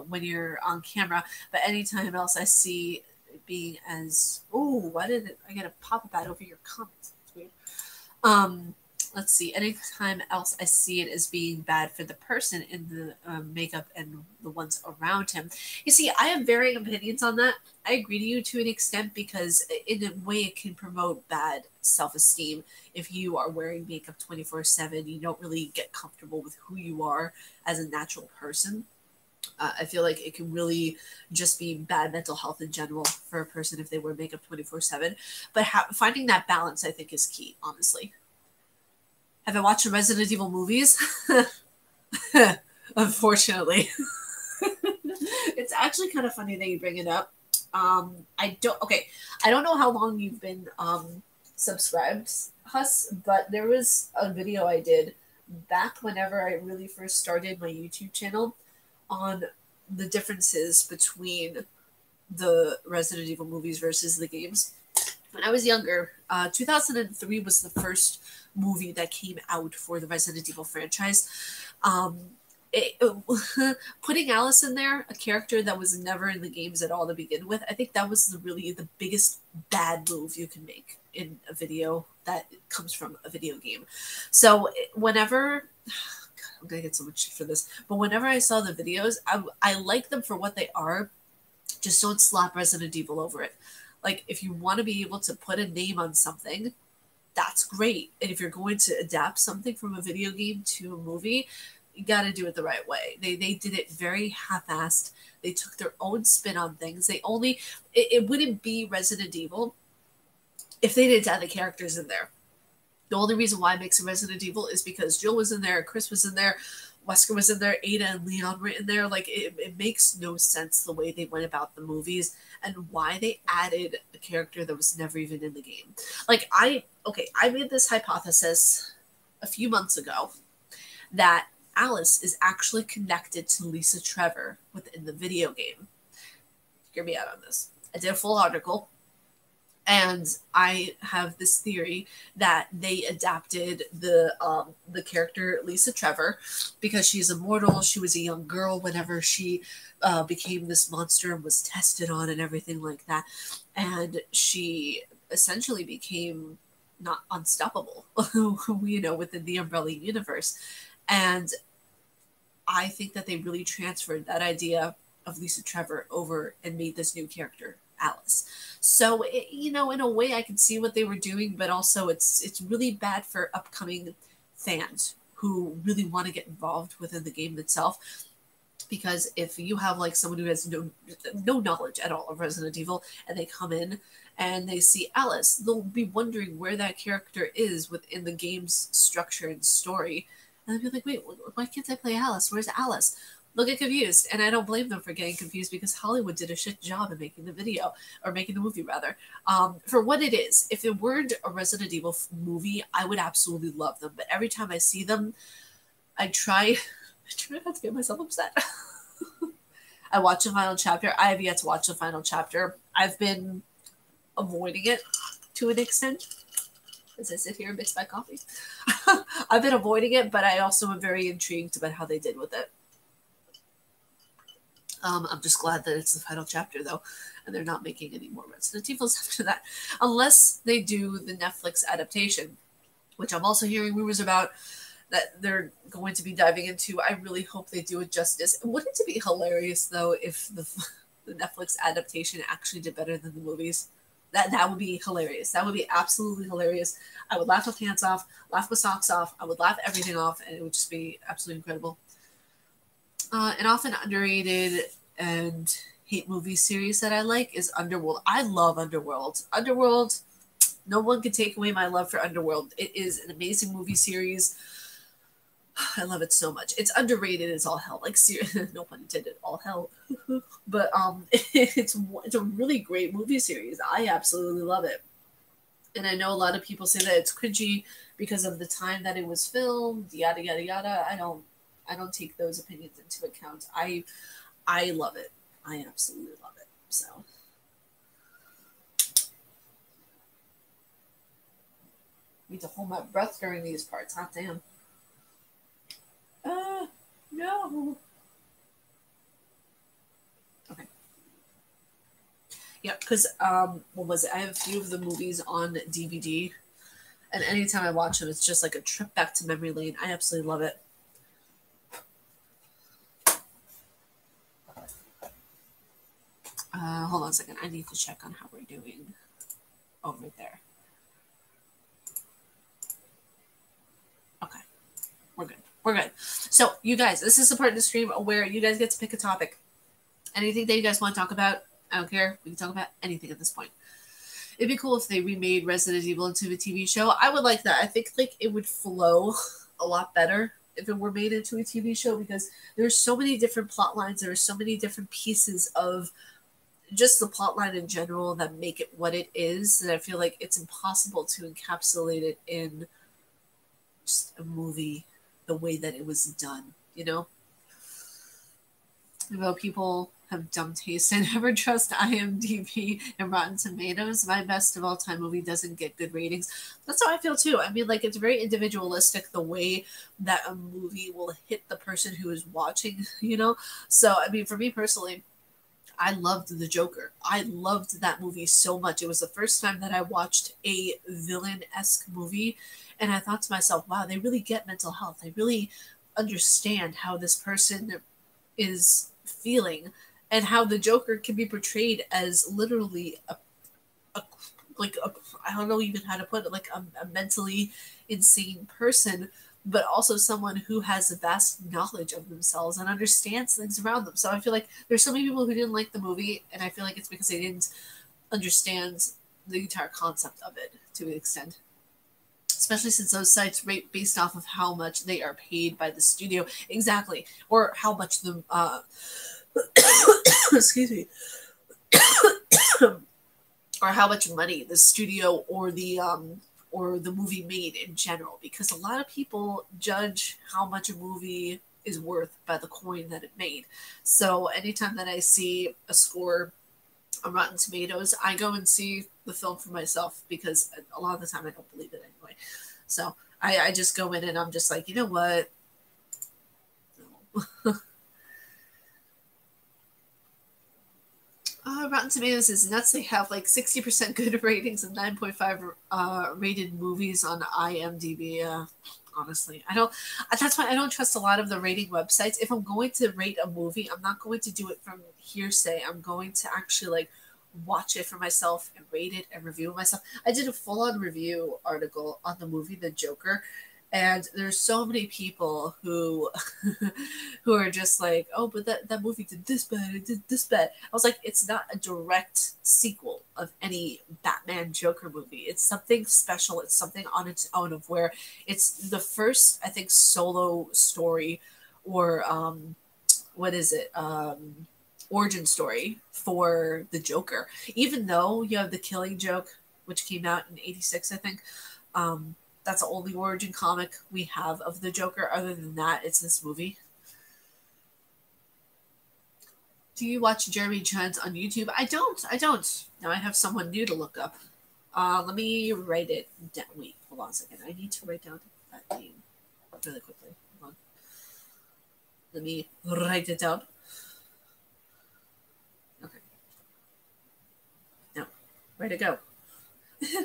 when you're on camera, but anytime else I see it being as, oh, why did I get a pop-up ad over your comments? It's weird. Let's see. Anytime else I see it as being bad for the person in the makeup and the ones around him. You see, I have varying opinions on that. I agree to you to an extent, because in a way it can promote bad self-esteem. If you are wearing makeup 24/7, you don't really get comfortable with who you are as a natural person. I feel like it can really just be bad mental health in general for a person if they wear makeup 24/7. But finding that balance, I think, is key, honestly. Have I watched the Resident Evil movies? Unfortunately. It's actually kind of funny that you bring it up. I don't know how long you've been subscribed, Huss, but there was a video I did back whenever I really first started my YouTube channel on the differences between the Resident Evil movies versus the games. When I was younger, 2003 was the first movie that came out for the Resident Evil franchise. Putting Alice in there, a character that was never in the games at all to begin with, I think that was really the biggest bad move you can make in a video that comes from a video game. So whenever, God, I'm gonna get so much shit for this, but whenever I saw the videos, I like them for what they are. Just don't slap Resident Evil over it. Like, if you want to be able to put a name on something, that's great. And if you're going to adapt something from a video game to a movie, you got to do it the right way. They did it very half-assed. They took their own spin on things. It wouldn't be Resident Evil if they didn't add the characters in there. The only reason why it makes a Resident Evil is because Jill was in there, Chris was in there, Wesker was in there, Ada and Leon were in there. Like, it makes no sense the way they went about the movies and why they added a character that was never even in the game. Like, I made this hypothesis a few months ago that Alice is actually connected to Lisa Trevor within the video game. hear me out on this. I did a full article, and I have this theory that they adapted the character Lisa Trevor because she's immortal. She was a young girl whenever she became this monster and was tested on and everything like that, and she essentially became not unstoppable, within the Umbrella universe. And I think that they really transferred that idea of Lisa Trevor over and made this new character, Alice. So, in a way, I can see what they were doing, but also it's really bad for upcoming fans who really want to get involved within the game itself. Because if you have like someone who has no knowledge at all of Resident Evil, and they come in and they see Alice, they'll be wondering where that character is within the game's structure and story. And they'll be like, wait, why can't I play Alice? Where's Alice? They'll get confused. And I don't blame them for getting confused because Hollywood did a shit job in making the video, or making the movie rather. For what it is, if it weren't a Resident Evil movie, I would absolutely love them. But every time I see them, I try not to get myself upset. I watch the final chapter. I have yet to watch the final chapter. I've been avoiding it to an extent as I sit here and mix my coffee. I've been avoiding it, but I also am very intrigued about how they did with it. I'm just glad that it's the final chapter, though, and they're not making any more Resident Evils after that. Unless they do the Netflix adaptation, which I'm also hearing rumors about that they're going to be diving into. I really hope they do it justice. Wouldn't it be hilarious, though, if the Netflix adaptation actually did better than the movies? That would be hilarious. That would be absolutely hilarious. I would laugh my pants off, laugh my socks off. I would laugh everything off, and it would just be absolutely incredible. An often underrated and hate movie series that I like is Underworld. I love Underworld. Underworld, no one can take away my love for Underworld. It is an amazing movie series. I love it so much. It's underrated as all hell. Like, no pun intended, all hell. But it's a really great movie series. I absolutely love it. And I know a lot of people say that it's cringy because of the time that it was filmed, yada yada yada. I don't take those opinions into account. I love it. I absolutely love it. So I need to hold my breath during these parts. Hot damn. No. Okay. Yeah, because what was it? I have a few of the movies on DVD, and anytime I watch them, it's just like a trip back to memory lane. I absolutely love it. Hold on a second. I need to check on how we're doing. Oh, right there. Okay. We're good. We're good. So, you guys, this is the part of the stream where you guys get to pick a topic. Anything that you guys want to talk about, I don't care. We can talk about anything at this point. It'd be cool if they remade Resident Evil into a TV show. I would like that. I think like it would flow a lot better if it were made into a TV show because there's so many different plot lines. There are so many different pieces of just the plot line in general that make it what it is. And I feel like it's impossible to encapsulate it in just a movie the way that it was done, Though people have dumb taste, I never trust IMDb and Rotten Tomatoes. My best of all time movie doesn't get good ratings. That's how I feel too. I mean, like, it's very individualistic the way that a movie will hit the person who is watching, So, I mean, for me personally, I loved The Joker. I loved that movie so much. It was the first time that I watched a villain-esque movie, and I thought to myself, wow, they really get mental health. They really understand how this person is feeling and how the Joker can be portrayed as literally I don't know even how to put it, like a mentally insane person, but also someone who has a vast knowledge of themselves and understands things around them. So I feel like there's so many people who didn't like the movie, and I feel like it's because they didn't understand the entire concept of it to an extent. Especially since those sites rate based off of how much they are paid by the studio. Exactly. Or how much the excuse me. Or how much money the studio or the movie made in general, because a lot of people judge how much a movie is worth by the coin that it made. So anytime that I see a score on Rotten Tomatoes, I go and see the film for myself because a lot of the time I don't believe it anyway. So I just go in and I'm just like, you know what? No. Rotten Tomatoes is nuts. They have like 60% good ratings and 9.5 rated movies on IMDb. Honestly, I don't. That's why I don't trust a lot of the rating websites. If I'm going to rate a movie, I'm not going to do it from hearsay. I'm going to actually like watch it for myself and rate it and review it myself. I did a full-on review article on the movie The Joker, and there's so many people who who are just like, oh, but that movie did this bad, it did this bad. I was like, it's not a direct sequel of any Batman Joker movie. It's something special. It's something on its own, of where it's the first, I think, solo story, or what is it, origin story for the Joker. Even though you have the Killing Joke, which came out in '86, I think. That's the only origin comic we have of the Joker. Other than that, it's this movie. Do you watch Jeremy Trent on YouTube? I don't. Now I have someone new to look up. Let me write it down. Wait, hold on a second. I need to write down that name really quickly. Hold on. Let me write it down. Okay. Now, where'd it go?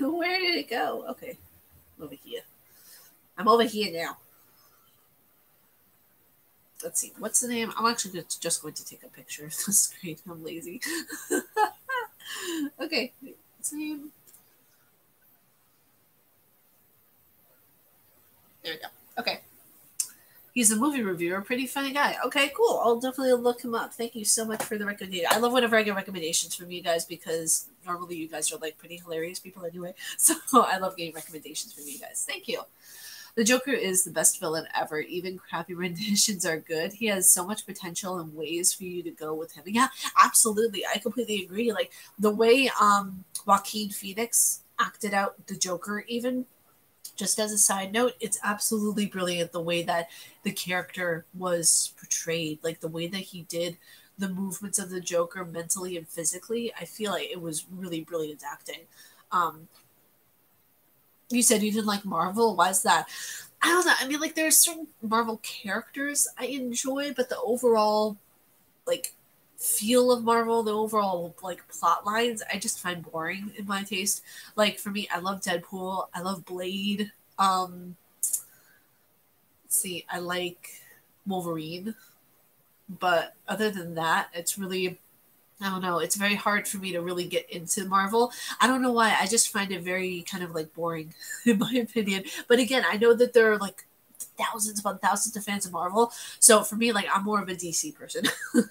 Where did it go? Okay. Over here. I'm over here now. Let's see. What's the name? I'm actually just going to take a picture of the screen. I'm lazy. Okay. What's the name? There we go. Okay. He's a movie reviewer, pretty funny guy. Okay, cool. I'll definitely look him up. Thank you so much for the recommendation. I love whenever I get recommendations from you guys because normally you guys are like pretty hilarious people anyway. So I love getting recommendations from you guys. Thank you. The Joker is the best villain ever. Even crappy renditions are good. He has so much potential and ways for you to go with him. Yeah, absolutely. I completely agree. Like the way Joaquin Phoenix acted out the Joker, even just as a side note, it's absolutely brilliant the way that the character was portrayed, like the way that he did the movements of the Joker mentally and physically. I feel like it was really brilliant acting. You said you didn't like Marvel. Why is that? I don't know. I mean, like there's certain Marvel characters I enjoy, but the overall like feel of Marvel, the overall like plot lines, I just find boring in my taste. Like for me, I love Deadpool. I love Blade. Let's see, I like Wolverine, but other than that, it's really, I don't know. It's very hard for me to really get into Marvel. I don't know why. I just find it very kind of like boring, in my opinion. But again, I know that there are like thousands upon thousands of fans of Marvel. So for me, like I'm more of a DC person.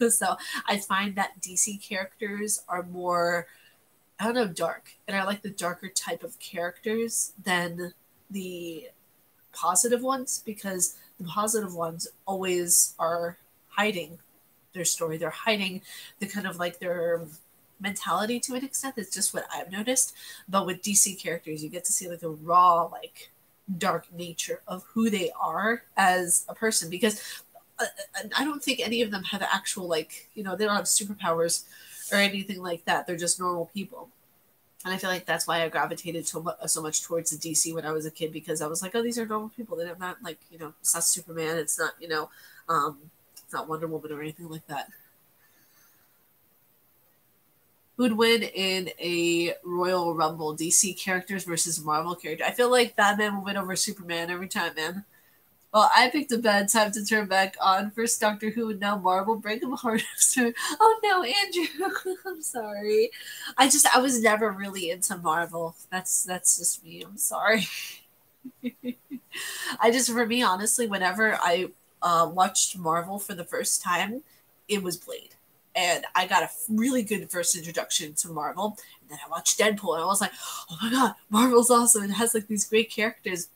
So I find that DC characters are more, I don't know, dark. And I like the darker type of characters than the positive ones, because the positive ones always are hiding their story. They're hiding the kind of like their mentality to an extent. It's just what I've noticed. But with DC characters, you get to see like the raw, like dark nature of who they are as a person, because I don't think any of them have actual, like, you know, they don't have superpowers or anything like that. They're just normal people. And I feel like that's why I gravitated so much towards the DC when I was a kid, because I was like, oh, these are normal people. They're not like, you know, it's not Superman. It's not, you know, it's not Wonder Woman or anything like that. Who'd win in a Royal Rumble? DC characters versus Marvel characters? I feel like Batman will win over Superman every time, man. Well, I picked a bad time to turn back on. First Doctor Who, now Marvel. Break 'em heart. Oh no, Andrew. I'm sorry. I was never really into Marvel. That's just me. I'm sorry. For me, honestly, whenever I watched Marvel for the first time, it was Blade. And I got a really good first introduction to Marvel. And then I watched Deadpool and I was like, oh my god, Marvel's awesome. It has like these great characters.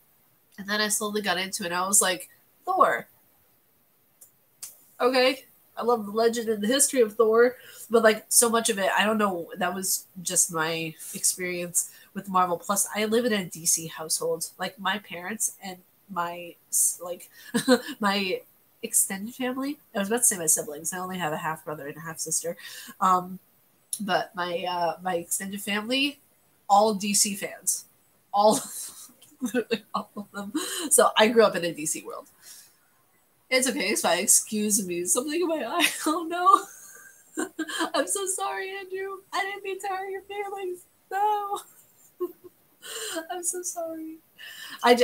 And then I slowly got into it and I was like, Thor. Okay. I love the legend and the history of Thor. But like so much of it, I don't know. That was just my experience with Marvel. Plus, I live in a DC household. Like my parents and my like my extended family. I was about to say my siblings. I only have a half brother and a half sister. But my extended family, all DC fans, all literally all of them. So I grew up in a DC world. It's okay, it's fine. Excuse me, something in my eye. Oh no, I'm so sorry, Andrew. I didn't mean to hurt your feelings. No, I'm so sorry. I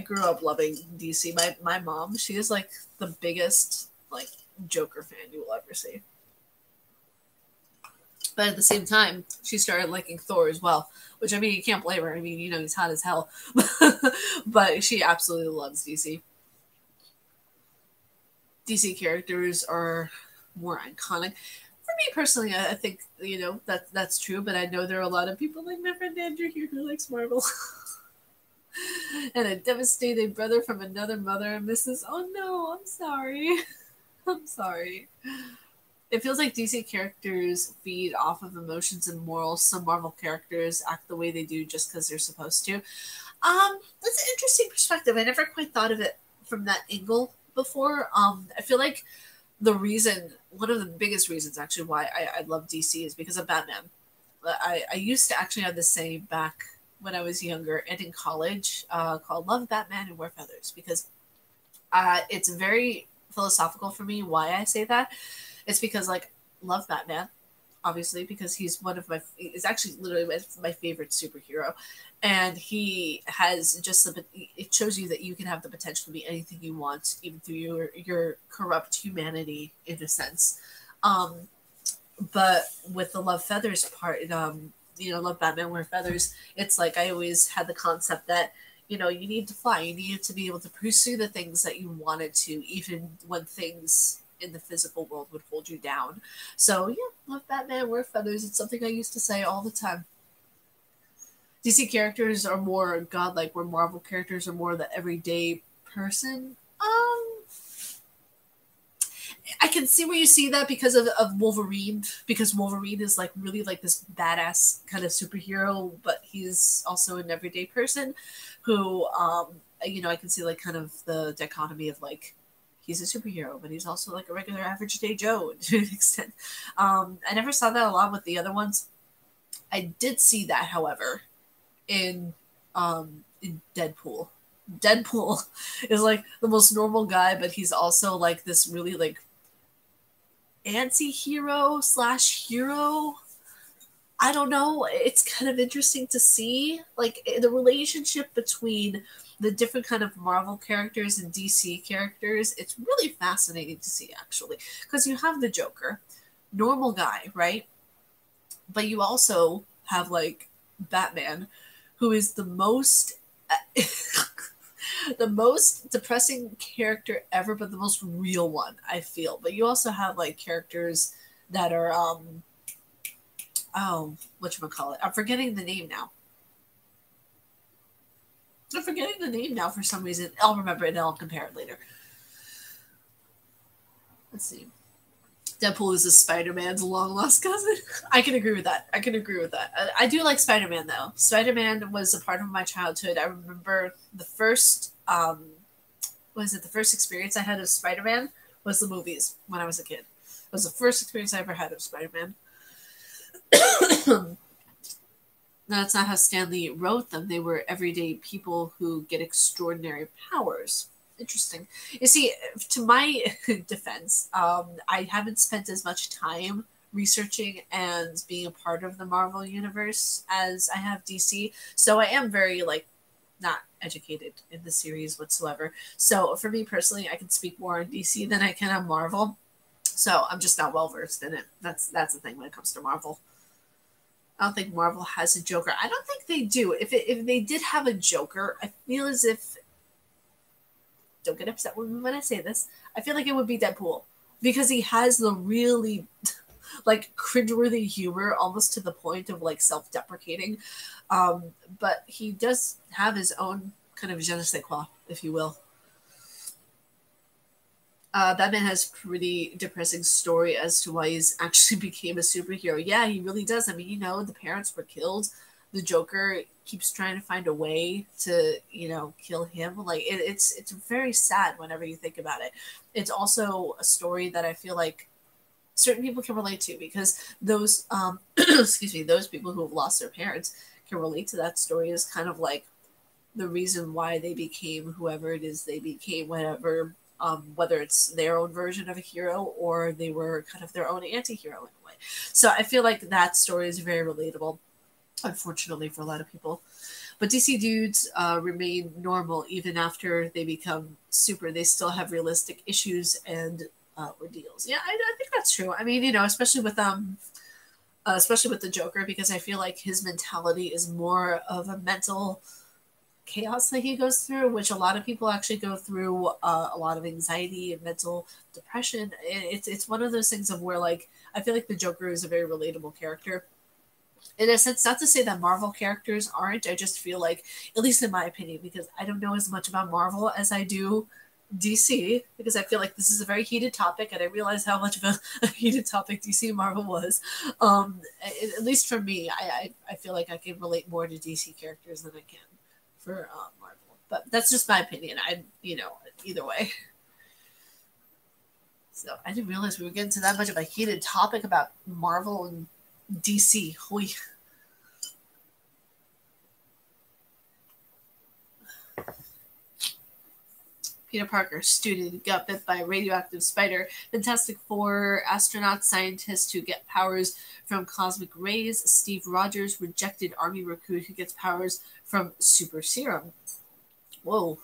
grew up loving DC. My mom, she is like the biggest like Joker fan you will ever see. But at the same time, she started liking Thor as well, which I mean, you can't blame her. I mean, he's hot as hell. But she absolutely loves DC. DC characters are more iconic. For me personally, I think that's true. But I know there are a lot of people like my friend Andrew here who likes Marvel. And a devastated brother from another mother and Mrs. Oh no, I'm sorry. I'm sorry. It feels like DC characters feed off of emotions and morals. Some Marvel characters act the way they do just because they're supposed to. That's an interesting perspective. I never quite thought of it from that angle before. I feel like one of the biggest reasons actually why I love DC is because of Batman. I used to actually have the saying back when I was younger and in college called "Love Batman and Wear Feathers" because it's very philosophical for me why I say that. It's because like love Batman, obviously because he's one of my is actually literally my favorite superhero, and he has just it shows you that you can have the potential to be anything you want even through your corrupt humanity in a sense. Um, but with the love feathers part, love Batman wear feathers. It's like I always had the concept that you need to fly. You need to be able to pursue the things that you wanted to, even when things in the physical world would hold you down. So yeah, love Batman wear feathers. It's something I used to say all the time. DC characters are more godlike, where Marvel characters are more the everyday person. I can see where you see that because of Wolverine, because Wolverine is like really like this badass kind of superhero, but he's also an everyday person who, I can see like kind of the dichotomy of like, he's a superhero, but he's also like a regular average day Joe to an extent. I never saw that a lot with the other ones. I did see that, however, in Deadpool. Deadpool is like the most normal guy, but he's also like this really like anti-hero slash hero. I don't know. It's kind of interesting to see like the relationship between the different kind of Marvel characters and DC characters. It's really fascinating to see actually, because you have the Joker, normal guy, right? But you also have like Batman, who is the most the most depressing character ever, but the most real one, I feel. But you also have like characters that are whatchamacallit. I'm forgetting the name now. I'm forgetting the name now for some reason. I'll remember it and I'll compare it later. Let's see. Deadpool is a Spider-Man's long lost cousin. I can agree with that. I do like Spider-Man though. Spider-Man was a part of my childhood. I remember the first the first experience I had of Spider-Man was the movies when I was a kid. It was the first experience I ever had of Spider-Man. That's not how Stan Lee wrote them. They were everyday people who get extraordinary powers. Interesting. You see, to my defense, I haven't spent as much time researching and being a part of the Marvel universe as I have DC. So I am very like not educated in the series whatsoever. So for me personally, I can speak more on DC than I can on Marvel. So I'm just not well versed in it. That's the thing when it comes to Marvel. I don't think Marvel has a Joker. I don't think they do. If they did have a Joker, I feel as if, don't get upset with me when I say this, I feel like it would be Deadpool because he has the really like cringeworthy humor almost to the point of like self-deprecating. But he does have his own kind of je ne sais quoi, if you will. Batman has pretty depressing story as to why he's actually became a superhero. Yeah, he really does. I mean, the parents were killed. The Joker keeps trying to find a way to, kill him. Like it's very sad whenever you think about it. It's also a story that I feel like certain people can relate to, because those excuse me, those people who have lost their parents can relate to that story as kind of like the reason why they became whoever it is they became, whatever, whether it's their own version of a hero or they were kind of their own anti-hero in a way. So I feel like that story is very relatable, unfortunately, for a lot of people. But DC dudes remain normal even after they become super. They still have realistic issues and ordeals. Yeah, I think that's true. I mean, you know, especially with the Joker, because I feel like his mentality is more of a mental chaos that he goes through, which a lot of people actually go through a lot of anxiety and mental depression. It's one of those things of where, like, I feel like the Joker is a very relatable character. In a sense, not to say that Marvel characters aren't. I just feel like, at least in my opinion, because I don't know as much about Marvel as I do DC, because I feel like this is a very heated topic, and I realize how much of a heated topic DC and Marvel was. At least for me, I feel like I can relate more to DC characters than I can for Marvel. But that's just my opinion. Either way. So I didn't realize we were getting to that much of a heated topic about Marvel and DC. Holy. Peter Parker, student, got bit by a radioactive spider. Fantastic Four astronaut scientist who get powers from cosmic rays. Steve Rogers, rejected army recruit who gets powers from super serum. Whoa.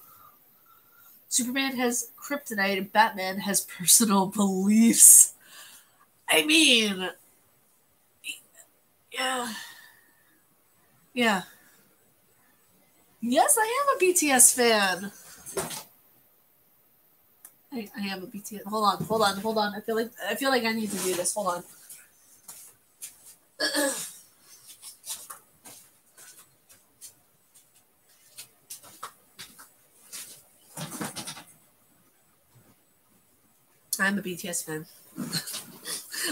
Superman has kryptonite. Batman has personal beliefs. I mean, yeah. Yeah. Yes, I am a BTS fan. I am a BTS. Hold on. I feel like I need to do this. Hold on. I'm a BTS fan.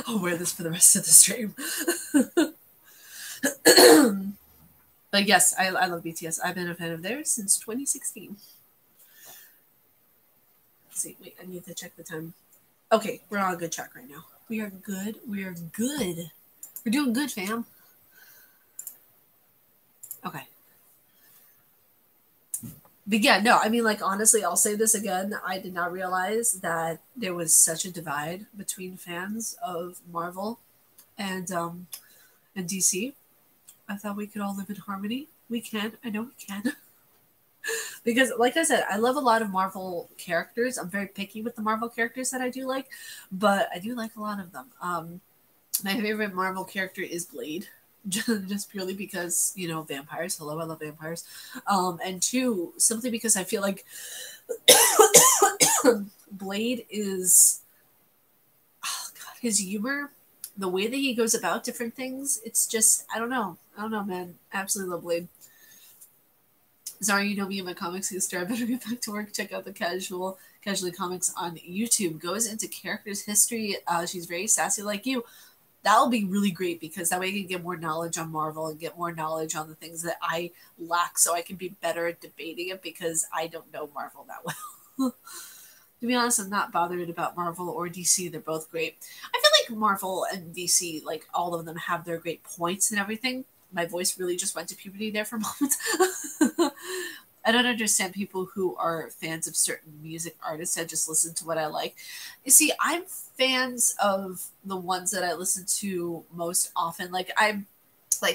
I'll wear this for the rest of the stream. But yes, I love BTS. I've been a fan of theirs since 2016. Let's see. Wait, I need to check the time. Okay, we're on a good track right now. We are good. We're doing good, fam. Okay. But yeah, no, I mean, like, honestly, I'll say this again. I did not realize that there was such a divide between fans of Marvel and DC. I thought we could all live in harmony. We can. I know we can. Because, like I said, I love a lot of Marvel characters. I'm very picky with the Marvel characters that I do like, but I do like a lot of them. My favorite Marvel character is Blade, just purely because, vampires. Hello, I love vampires. And two, simply because I feel like Blade is, oh God, his humor, the way that he goes about different things. It's just, I don't know, man. Absolutely love Blade. Sorry, you know me and my comics history. I better get back to work. Check out the Casually Comics on YouTube. Goes into characters' history. She's very sassy like you. That'll be really great, because that way I can get more knowledge on Marvel and get more knowledge on the things that I lack, so I can be better at debating it, because I don't know Marvel that well. To be honest, I'm not bothered about Marvel or DC. They're both great. I feel like Marvel and DC, like, all of them have their great points and everything. My voice really just went to puberty there for a moment. I don't understand people who are fans of certain music artists and just listen to what I like. You see, I'm fans of the ones that I listen to most often. Like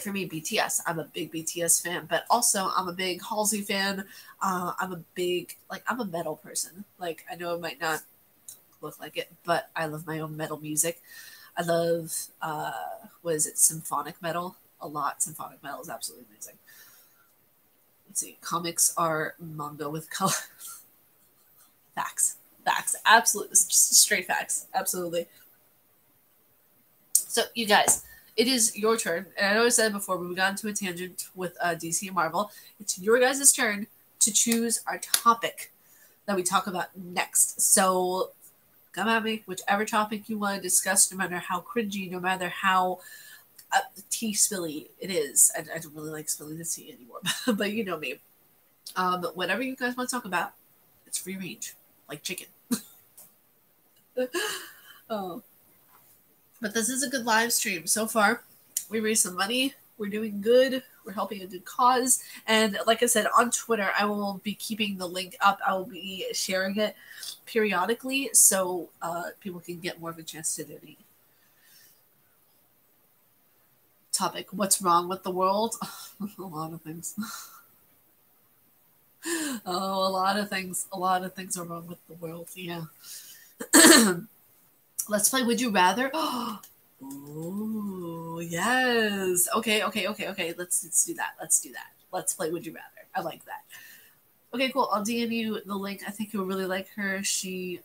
for me, BTS. I'm a big BTS fan, but also I'm a big Halsey fan. I'm a metal person. Like, I know it might not look like it, but I love my own metal music. I love, symphonic metal? A lot. Symphonic metal is absolutely amazing. Let's see. Comics are manga with color. Facts. Absolutely. Just straight facts. Absolutely. So, you guys, it is your turn. And I know I said it before, but we got into a tangent with DC and Marvel. It's your guys' turn to choose our topic that we talk about next. So, come at me. Whichever topic you want to discuss, no matter how cringy, no matter how tea spilly it is. I don't really like spilling the tea anymore, but you know me. Whatever you guys want to talk about, it's free range, like chicken. Oh. But this is a good live stream. So far, we raised some money. We're doing good. We're helping a good cause. And like I said, on Twitter, I will be keeping the link up. I will be sharing it periodically so people can get more of a chance to donate. Topic: what's wrong with the world? A lot of things. Oh, a lot of things. A lot of things are wrong with the world. Yeah. Let's play Would You Rather. Oh, yes. Okay. Let's do that. Let's play Would You Rather. I like that. Okay, cool. I'll DM you the link. I think you'll really like her. She,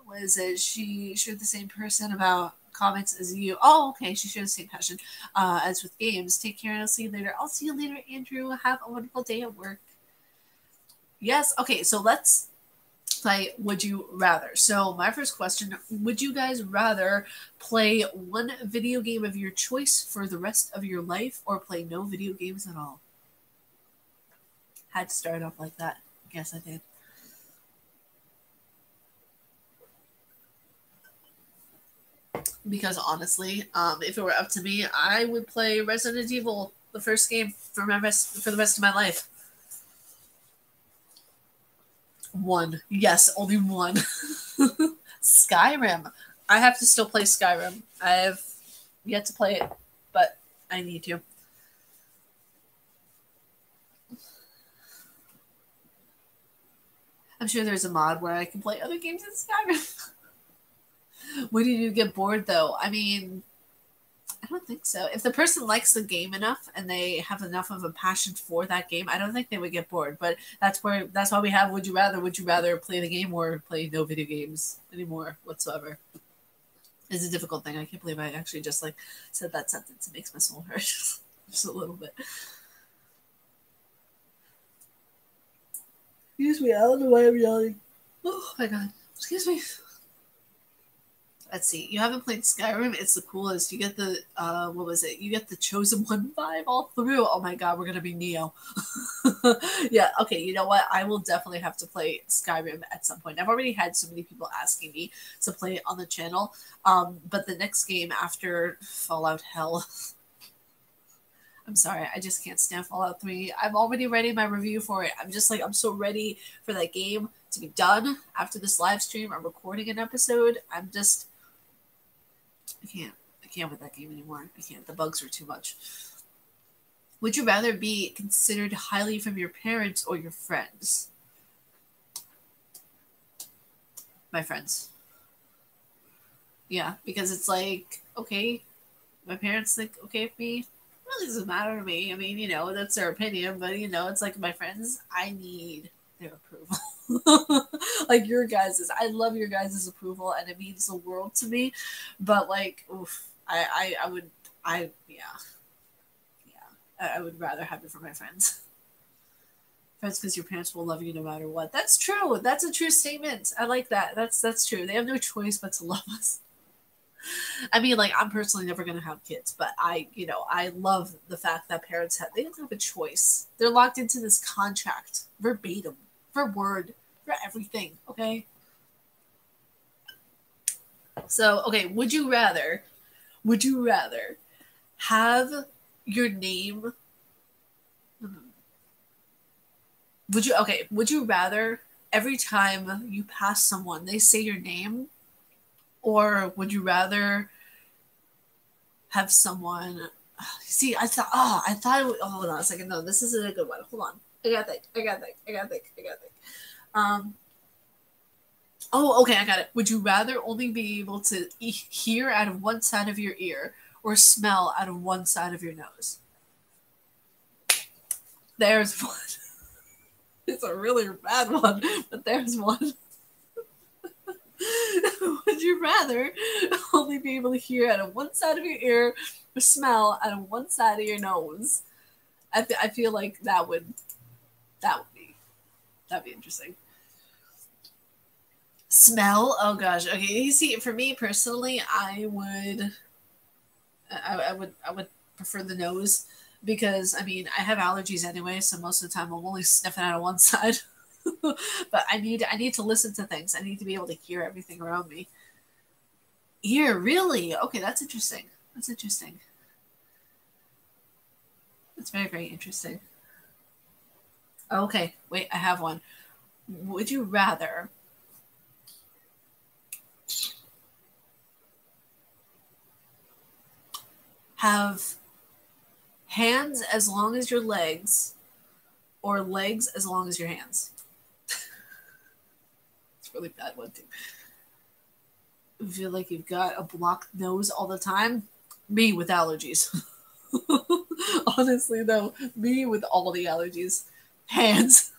what is it? She shared the same person about comics as you. Oh, okay. She shared the same passion as with games. Take care and I'll see you later. I'll see you later, Andrew. Have a wonderful day at work. Yes. Okay, so let's play Would You Rather. So my first question, would you guys rather play one video game of your choice for the rest of your life or play no video games at all? Had to start off like that. Guess I did. Because honestly, if it were up to me, I would play Resident Evil, the first game, for the rest of my life. One. Yes, only one. Skyrim. I have to still play Skyrim. I have yet to play it, but I need to. I'm sure there's a mod where I can play other games in Skyrim. When did you get bored, though? I mean, I don't think so. If the person likes the game enough and they have enough of a passion for that game, I don't think they would get bored. But that's why we have Would You Rather. Would you rather play the game or play no video games anymore whatsoever? It's a difficult thing. I can't believe I actually just said that sentence. It makes my soul hurt just a little bit. Excuse me. I don't know why I'm yelling. Oh my god. Excuse me. Let's see. You haven't played Skyrim. It's the coolest. You get the what was it? You get the Chosen One vibe all through. Oh my god, we're gonna be Neo. Yeah. Okay. You know what? I will definitely have to play Skyrim at some point. I've already had so many people asking me to play it on the channel. But the next game after Fallout Hell. I'm sorry, I just can't stand Fallout 3. I'm already writing my review for it. I'm so ready for that game to be done after this live stream. I'm recording an episode. I can't with that game anymore. I can't. The bugs are too much. Would you rather be considered highly from your parents or your friends? My friends. Yeah, because it's like, okay, my parents think okay with me. It really doesn't matter to me. I mean, that's their opinion, but it's like my friends, I need their approval. Like your guys's. I love your guys's approval and it means the world to me. But oof, I would rather have it for my friends. Friends, because your parents will love you no matter what. That's true. That's a true statement. I like that. That's true. They have no choice but to love us. I mean, I'm personally never going to have kids, but I love the fact that they don't have a choice. They're locked into this contract, verbatim, for word, for everything, okay? So, okay, would you rather have your name, would you rather every time you pass someone, they say your name? Or would you rather have someone see? I thought hold on a second. No, this isn't a good one. Hold on. I got to think. Oh, okay, I got it. Would you rather only be able to hear out of one side of your ear or smell out of one side of your nose? There's one. It's a really bad one, but there's one. Would you rather only be able to hear out of one side of your ear or smell out of one side of your nose? I feel like that would be interesting. Smell? Oh gosh. Okay. You see, for me personally, I would prefer the nose because I mean I have allergies anyway, so most of the time I'm only sniffing out of one side. But I need to listen to things. I need to be able to hear everything around me. Ear, really? Okay, that's interesting. That's interesting. That's very, very interesting. Okay, wait, I have one. Would you rather have hands as long as your legs or legs as long as your hands? It's a really bad one, too. I feel like you've got a blocked nose all the time. Me with allergies. Honestly, though, me with all the allergies. Hands.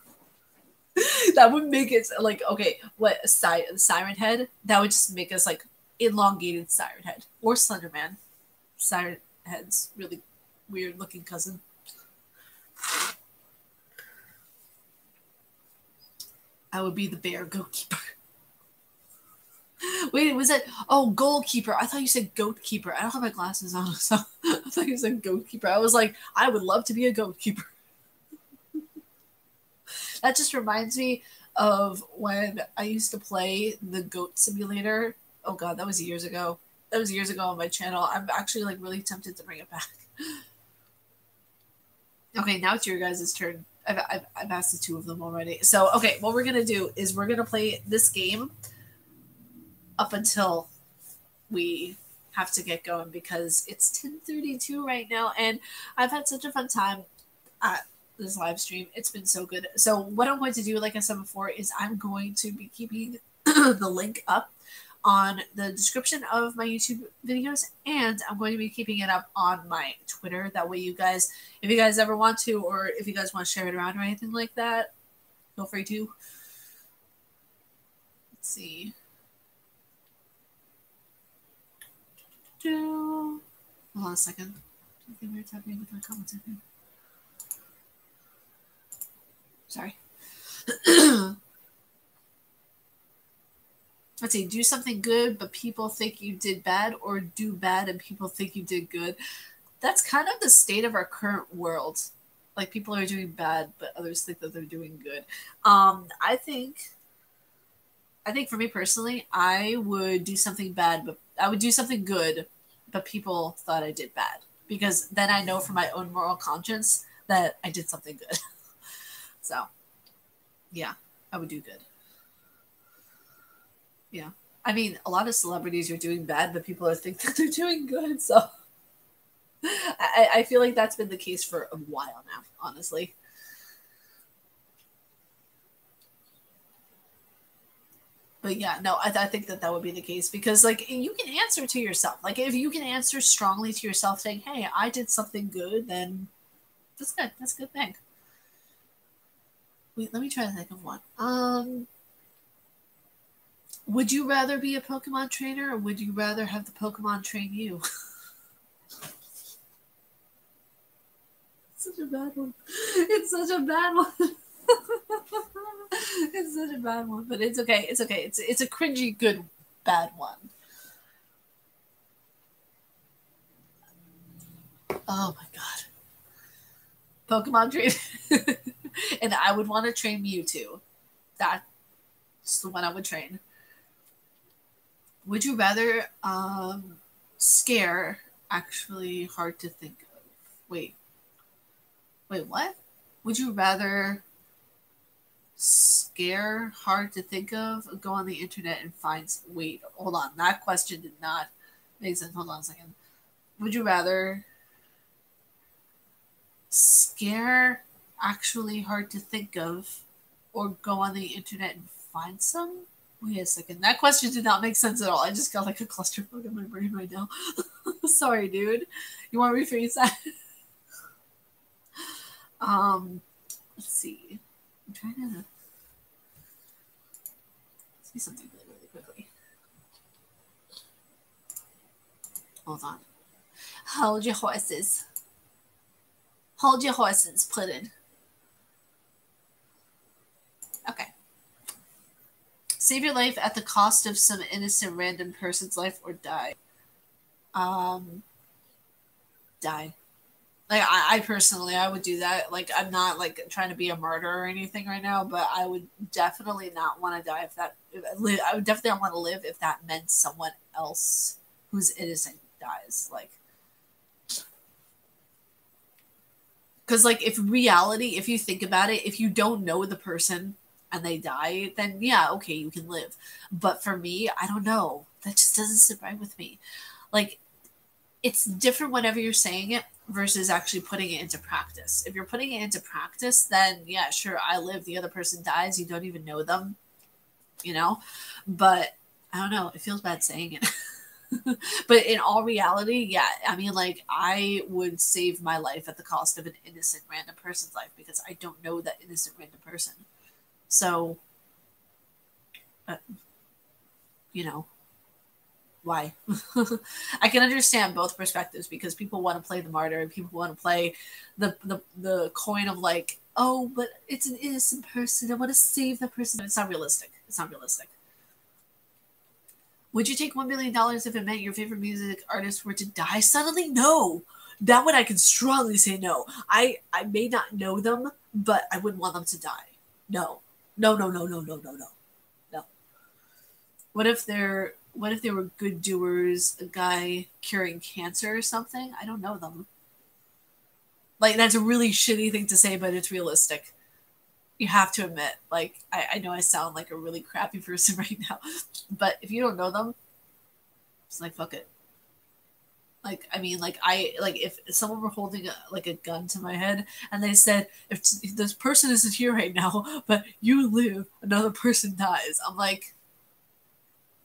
That would make it like, okay, what a siren head? That would just make us like elongated siren head or Slenderman. Siren head's really weird looking cousin. I would be the bear goatkeeper. Wait, was it? Oh, goalkeeper. I thought you said goat keeper. I don't have my glasses on, so I thought you said goat keeper. I was like, I would love to be a goat keeper. That just reminds me of when I used to play the goat simulator. Oh god, that was years ago. That was years ago on my channel. I'm actually like really tempted to bring it back. Okay, now it's your guys' turn. I've asked the two of them already. So, okay, what we're going to do is we're going to play this game up until we have to get going because it's 10:32 right now, and I've had such a fun time at this live stream. It's been so good. So what I'm going to do, like I said before, is I'm going to be keeping the link up on the description of my YouTube videos, and I'm going to be keeping it up on my Twitter. That way you guys, if you guys ever want to, or if you guys want to share it around or anything like that, feel free to. Let's see. Hold on a second. I think we're tapping with my comments in here. Sorry. Let's see. Do something good, but people think you did bad, or do bad and people think you did good. That's kind of the state of our current world. Like, people are doing bad, but others think that they're doing good. I think for me personally, I would do something bad, but I would do something good, but people thought I did bad. Because then I know for my own moral conscience that I did something good. So, yeah, I would do good. Yeah. I mean, a lot of celebrities are doing bad, but people think that they're doing good. So, I feel like that's been the case for a while now, honestly. But yeah, no, I think that would be the case because, like, you can answer to yourself. Like, if you can answer strongly to yourself saying, hey, I did something good, then that's good. That's a good thing. Wait, let me try to think of one. Would you rather be a Pokemon trainer, or would you rather have the Pokemon train you? Such a bad one. It's such a bad one. It's such a bad one, but it's okay. It's okay. It's a cringy good bad one. Oh my god. Pokemon train. And I would want to train Mewtwo. That's the one I would train. Would you rather scare? Actually hard to think of. Wait, what? Would you rather scare? Hard to think of. Go on the internet and find. Wait, hold on. That question did not make sense. Hold on a second. Would you rather scare? Actually hard to think of, or go on the internet and find some? Wait a second. That question did not make sense at all. I just got like a clusterfuck in my brain right now. Sorry, dude. You want to rephrase that? Let's see. I'm trying to see something really, really quickly. Hold on. Hold your horses. Hold your horses, Puddin'. Okay. Save your life at the cost of some innocent random person's life, or die. Die. Like I personally, I would do that. Like I'm not like trying to be a martyr or anything right now, but I would definitely not want to die if that. I would definitely not want to live if that meant someone else who's innocent dies. Like, because like if reality, if you think about it, if you don't know the person and they die, then yeah, okay, you can live. But for me, I don't know. That just doesn't sit right with me. Like it's different whenever you're saying it versus actually putting it into practice. If you're putting it into practice, then yeah, sure, I live, the other person dies, you don't even know them, you know? But I don't know, it feels bad saying it. But in all reality, yeah, I mean, like, I would save my life at the cost of an innocent random person's life because I don't know that innocent random person. So, uh, you know, why? I can understand both perspectives because people want to play the martyr and people want to play the coin of like, oh, but it's an innocent person. I want to save that person. It's not realistic. It's not realistic. Would you take $1 million if it meant your favorite music artist were to die suddenly? No. That one I can strongly say no. I may not know them, but I wouldn't want them to die. No. No, no, no, no, no, no, no. No. What if they were good doers, a guy curing cancer or something? I don't know them. Like that's a really shitty thing to say, but it's realistic. You have to admit, like I know I sound like a really crappy person right now, but if you don't know them, it's like fuck it. Like I mean, like I like if someone were holding like a gun to my head and they said if this person isn't here right now, but you live, another person dies. I'm like,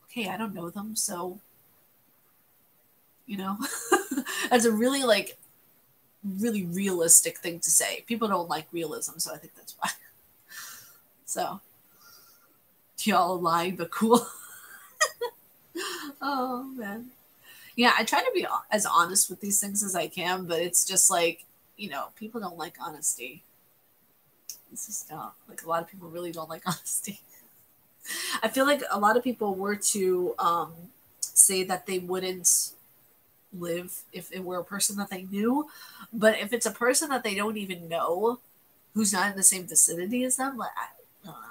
okay, I don't know them, so you know, that's a really like really realistic thing to say. People don't like realism, so I think that's why. So y'all lie but cool. Oh man. Yeah, I try to be as honest with these things as I can, but it's just like, people don't like honesty. It's just not like a lot of people really don't like honesty. I feel like a lot of people were to say that they wouldn't live if it were a person that they knew, but if it's a person that they don't even know, who's not in the same vicinity as them, like I don't know.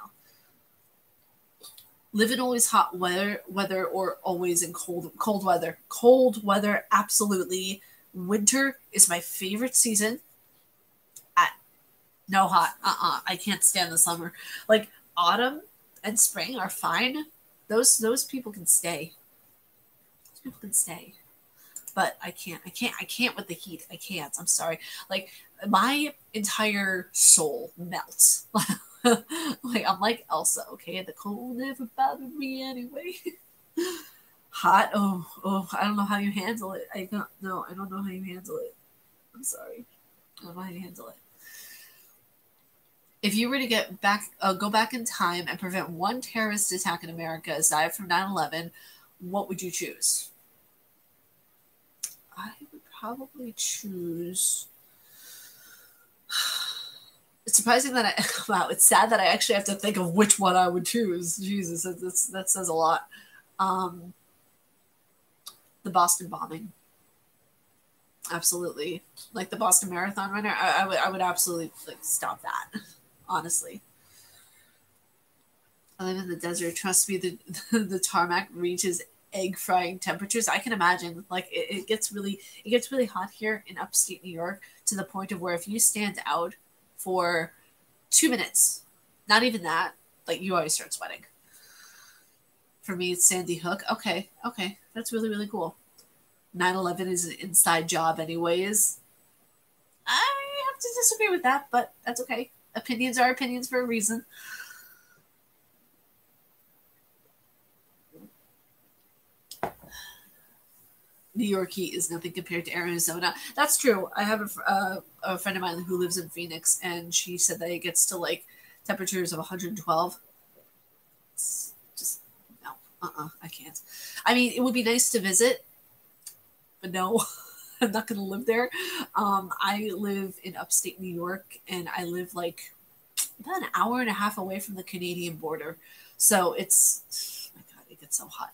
Live in always hot weather or always in cold weather. Cold weather, absolutely. Winter is my favorite season. I, no hot. I can't stand the summer. Like autumn and spring are fine. Those people can stay. Those people can stay. But I can't with the heat. I can't. I'm sorry. Like my entire soul melts. Like I'm like Elsa, okay? The cold never bothered me anyway. Hot, oh, I don't know how you handle it. I don't know. I don't know how you handle it. I'm sorry. I don't know how you handle it. If you were to go back in time and prevent one terrorist attack in America aside from 9/11, what would you choose? I would probably choose. It's surprising that wow, it's sad that I actually have to think of which one I would choose. Jesus, that says a lot. Um, the Boston bombing, absolutely. Like the Boston Marathon runner, I would absolutely like stop that. Honestly, I live in the desert. Trust me, the the tarmac reaches egg frying temperatures. I can imagine. Like it gets really hot here in upstate New York to the point of where if you stand out for 2 minutes, not even that, like you always start sweating. For me, it's Sandy Hook. Okay, that's really really cool. 9/11 is an inside job, anyways. I have to disagree with that, but that's okay. Opinions are opinions for a reason. New York heat is nothing compared to Arizona. That's true. I have a friend of mine who lives in Phoenix, and she said that it gets to like temperatures of 112. It's just no, I can't. I mean, it would be nice to visit, but no, I'm not going to live there. I live in upstate New York, and I live like about an hour and a half away from the Canadian border, so it's oh my god, it gets so hot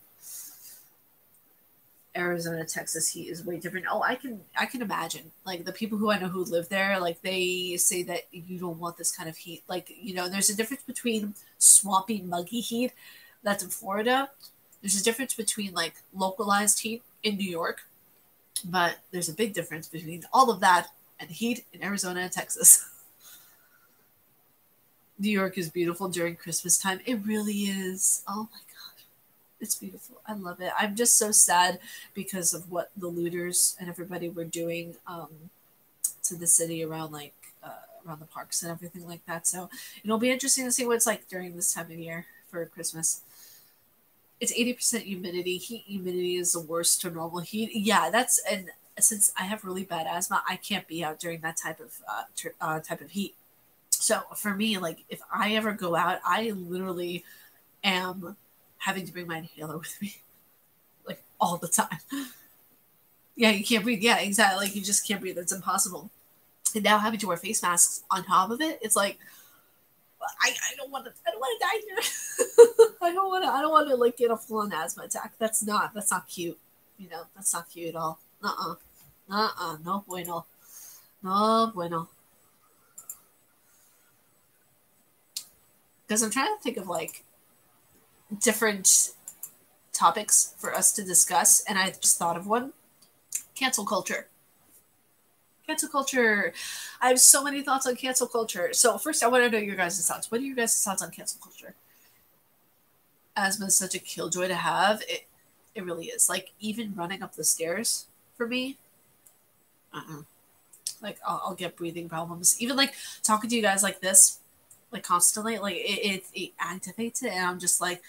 Arizona, Texas heat is way different. Oh, I can imagine. Like the people who I know who live there, like they say that you don't want this kind of heat. Like, you know, there's a difference between swampy, muggy heat that's in Florida. There's a difference between like localized heat in New York, but there's a big difference between all of that and heat in Arizona and Texas. New York is beautiful during Christmas time. It really is. Oh my God. It's beautiful. I love it. I'm just so sad because of what the looters and everybody were doing to the city around like around the parks and everything like that. So it'll be interesting to see what it's like during this time of year for Christmas. It's 80% humidity. Heat humidity is the worst to normal heat. Yeah, that's, and since I have really bad asthma, I can't be out during that type of heat. So for me, like if I ever go out, I literally am having to bring my inhaler with me, like all the time. Yeah, you can't breathe. Yeah, exactly. Like you just can't breathe. It's impossible. And now having to wear face masks on top of it, it's like I don't want to die here. I don't want to like get a full on asthma attack. That's not cute. You know, that's not cute at all. No bueno. No bueno. Because I'm trying to think of like different topics for us to discuss, and I just thought of one. Cancel culture. Cancel culture. I have so many thoughts on cancel culture. So first, I want to know your guys' thoughts. What are your guys' thoughts on cancel culture? Asthma is such a killjoy to have. It really is. Like even running up the stairs for me. Like I'll get breathing problems. Even like talking to you guys like this, like constantly, like it activates it, and I'm just like.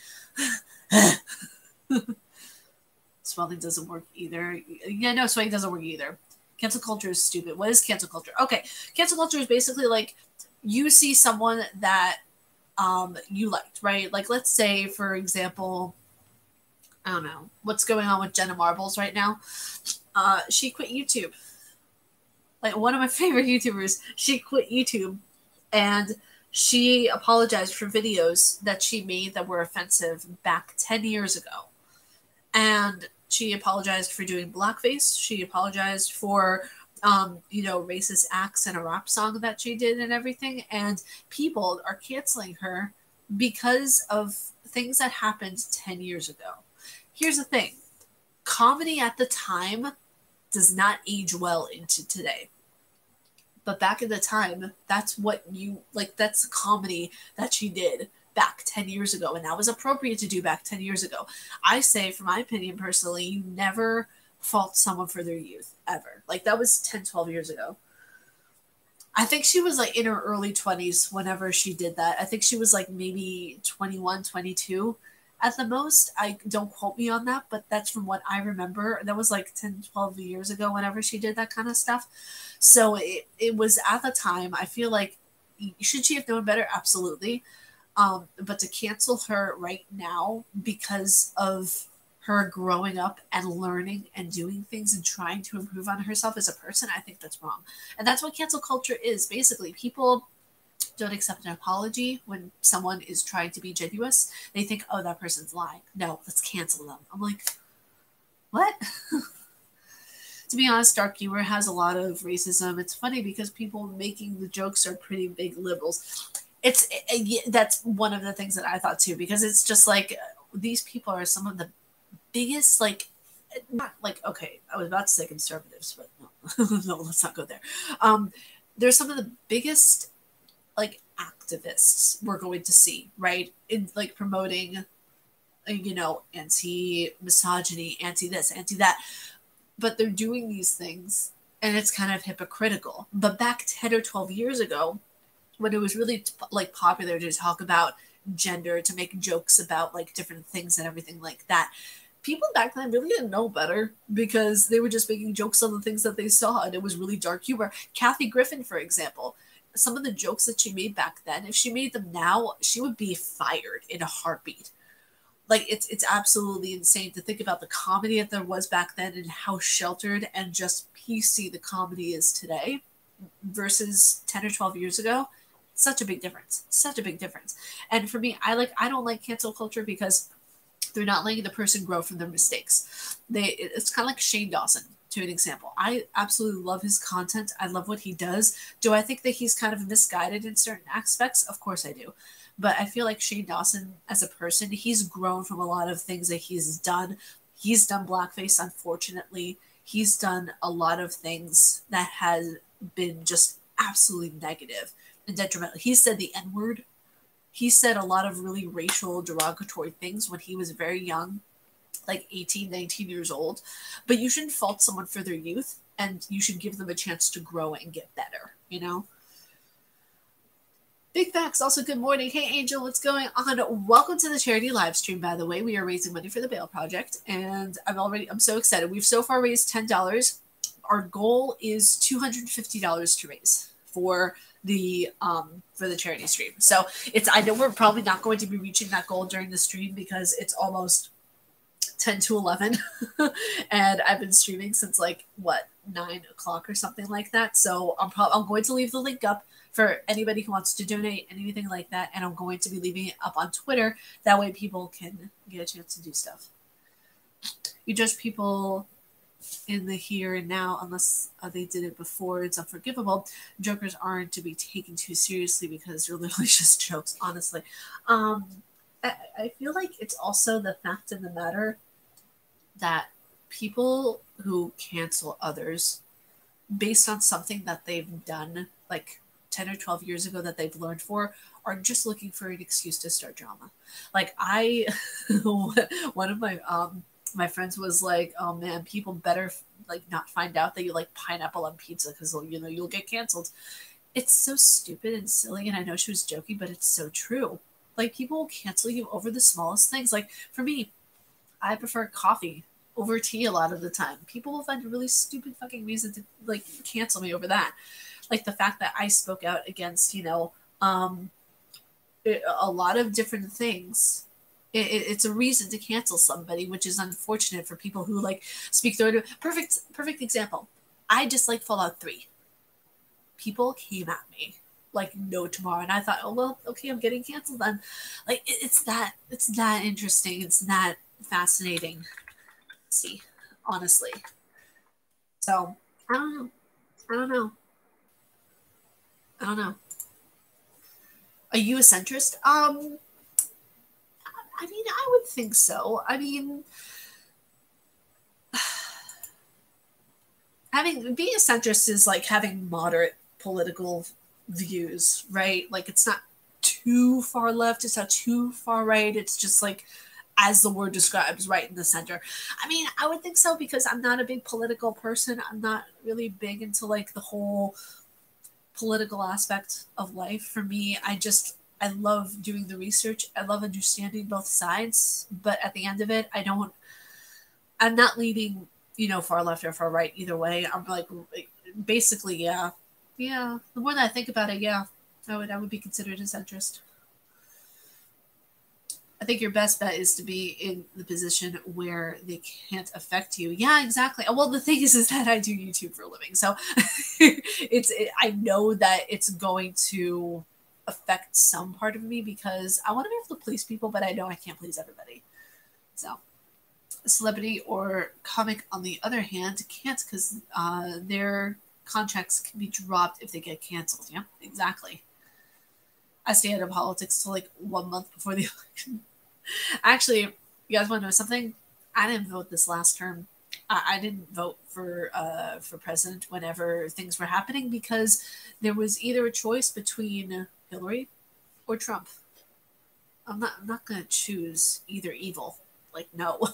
Swelling doesn't work either. Yeah, no, swelling doesn't work either. Cancel culture is stupid. What is cancel culture? Okay, cancel culture is basically like you see someone that you liked, right? Like let's say, for example, I don't know what's going on with Jenna Marbles right now. She quit YouTube. Like one of my favorite YouTubers, she quit YouTube, and she apologized for videos that she made that were offensive back 10 years ago. And she apologized for doing blackface. She apologized for, racist acts in a rap song that she did and everything. And people are canceling her because of things that happened 10 years ago. Here's the thing. Comedy at the time does not age well into today. But back in the time, that's what that's the comedy that she did back 10 years ago, and that was appropriate to do back 10 years ago. I say, from my opinion personally, you never fault someone for their youth, ever. Like that was 10, 12 years ago. I think she was like in her early 20s whenever she did that. I think she was like maybe 21, 22 at the most. I don't quote me on that, but that's from what I remember. That was like 10, 12 years ago whenever she did that kind of stuff. So it was at the time. I feel like, should she have known better? Absolutely. But to cancel her right now because of her growing up and learning and doing things and trying to improve on herself as a person, I think that's wrong. And that's what cancel culture is. Basically, people don't accept an apology when someone is trying to be genuine. They think, oh, that person's lying. No, let's cancel them. I'm like, what? To be honest, dark humor has a lot of racism. It's funny because people making the jokes are pretty big liberals. That's one of the things that I thought too, because it's just like these people are some of the biggest, like, not like, okay, I was about to say conservatives, but no, no, let's not go there. They're some of the biggest like activists we're going to see, right? In like promoting, anti-misogyny, anti-this, anti-that. But they're doing these things and it's kind of hypocritical. But back 10 or 12 years ago, when it was really like popular to talk about gender, to make jokes about like different things and everything like that, people back then really didn't know better because they were just making jokes on the things that they saw, and it was really dark humor. Kathy Griffin, for example, some of the jokes that she made back then, if she made them now, she would be fired in a heartbeat. Like it's absolutely insane to think about the comedy that there was back then and how sheltered and just PC the comedy is today versus 10 or 12 years ago. Such a big difference. Such a big difference. And for me, I don't like cancel culture because They're not letting the person grow from their mistakes. It's kind of like Shane Dawson, to an example. I absolutely love his content. I love what he does. Do I think that he's kind of misguided in certain aspects? Of course I do. But I feel like Shane Dawson, as a person, he's grown from a lot of things that he's done. He's done blackface, unfortunately. He's done a lot of things that has been just absolutely negative and detrimental. He said the N-word. He said a lot of really racial, derogatory things when he was very young, like 18, 19 years old. But you shouldn't fault someone for their youth, and you should give them a chance to grow and get better, you know? Big facts. Also, good morning. Hey, Angel, what's going on? Welcome to the charity live stream, by the way. We are raising money for the Bail Project, and I'm so excited. We've so far raised $10. Our goal is $250 to raise for the charity stream. So I know we're probably not going to be reaching that goal during the stream because it's almost 10 to 11 and I've been streaming since 9 o'clock or something like that. So I'm going to leave the link up for anybody who wants to donate, anything like that, and I'm going to be leaving it up on Twitter. That way people can get a chance to do stuff. You judge people in the here and now unless they did it before. It's unforgivable. Jokers aren't to be taken too seriously because they're literally just jokes, honestly. I feel like it's also the fact of the matter that people who cancel others based on something that they've done 10 or 12 years ago that they've learned for are just looking for an excuse to start drama. One of my friends was like, oh man, people better not find out that you like pineapple on pizza because you'll get canceled. It's so stupid and silly, and I know she was joking, but it's so true. People will cancel you over the smallest things. For me, I prefer coffee over tea a lot of the time. People will find a really stupid fucking reason to cancel me over that. The fact that I spoke out against a lot of different things. It's a reason to cancel somebody, which is unfortunate for people who speak their perfect example. I dislike Fallout 3. People came at me no tomorrow, and I thought, oh well, okay, I'm getting canceled then. It's that interesting. It's that fascinating. See, honestly. So I don't know. Are you a centrist? I mean, I would think so. I mean, being a centrist is having moderate political views, right? It's not too far left, it's not too far right. It's just as the word describes, right in the center. I mean, I would think so because I'm not a big political person. I'm not really big into the whole political aspect of life. For me, I love doing the research. I love understanding both sides, but at the end of it, I'm not leaning, far left or far right either way. I'm basically, yeah. The more that I think about it, yeah, I would be considered a centrist. I think your best bet is to be in the position where they can't affect you. Yeah, exactly. Well, the thing is that I do YouTube for a living, so I know that it's going to affect some part of me because I want to be able to please people, but I know I can't please everybody. So, a celebrity or comic, on the other hand, can't because their contracts can be dropped if they get canceled. Yeah, exactly. I stay out of politics till 1 month before the election. Actually, you guys want to know something? I didn't vote this last term. I didn't vote for president whenever things were happening because there was either a choice between Hillary or Trump. I'm not gonna choose either evil. No.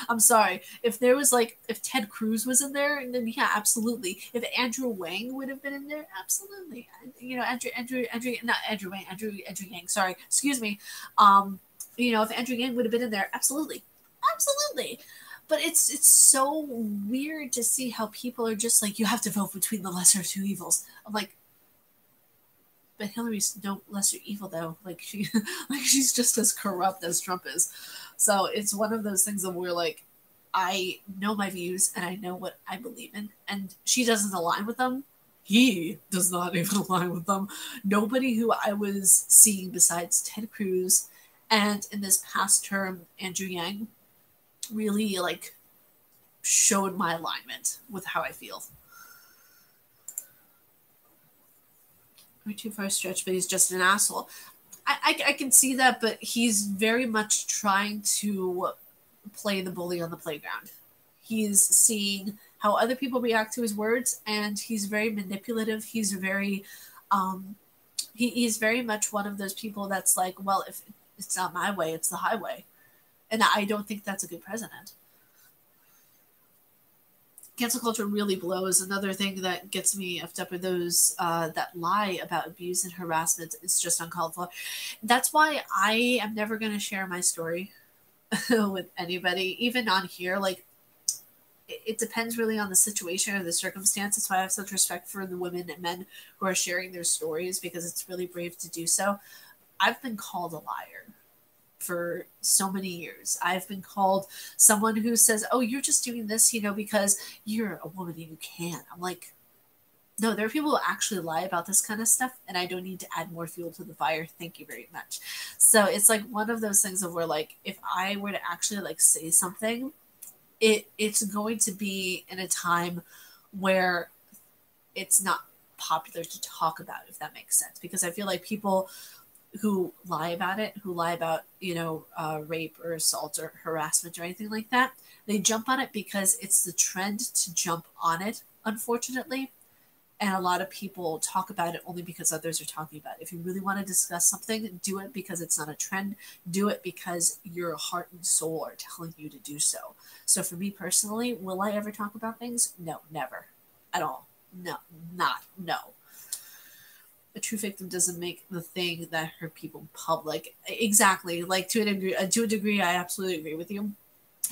I'm sorry. If there was if Ted Cruz was in there, then yeah, absolutely. If Andrew Yang would have been in there, absolutely. Andrew Yang, sorry. Excuse me. If Andrew Yang would have been in there, absolutely. Absolutely. But it's so weird to see how people are just you have to vote between the lesser of two evils. I'm but Hillary's no lesser evil though. She's just as corrupt as Trump is. So it's one of those things that we're I know my views and I know what I believe in, and she doesn't align with them. He does not even align with them. Nobody who I was seeing besides Ted Cruz And in this past term, Andrew Yang really like showed my alignment with how I feel. Way too far stretch, but he's just an asshole. I can see that, but he's very much trying to play the bully on the playground. He's seeing how other people react to his words, and he's very manipulative. He's very, he's very much one of those people that's like, well, if it's not my way, it's the highway. And I don't think that's a good president. Cancel culture really blows. Another thing that gets me effed up are those that lie about abuse and harassment. It's just uncalled for. That's why I am never going to share my story with anybody, even on here. Like, it depends really on the situation or the circumstance. That's why I have such respect for the women and men who are sharing their stories, because it's really brave to do so. I've been called a liar for so many years. I've been called someone who says, oh, you're just doing this, because you're a woman and you can. I'm like, no, there are people who actually lie about this kind of stuff, and I don't need to add more fuel to the fire. Thank you very much. So it's like one of those things of where, like, if I were to actually like say something, it's going to be in a time where it's not popular to talk about, if that makes sense. Because I feel like people who lie about it, who lie about, rape or assault or harassment or anything like that, they jump on it because it's the trend to jump on it, unfortunately. And a lot of people talk about it only because others are talking about it. If you really want to discuss something, do it because it's not a trend. Do it because your heart and soul are telling you to do so. So for me personally, will I ever talk about things? No, never. At all. No. A true victim doesn't make the thing that hurt people public. Exactly. Like, to a degree, I absolutely agree with you.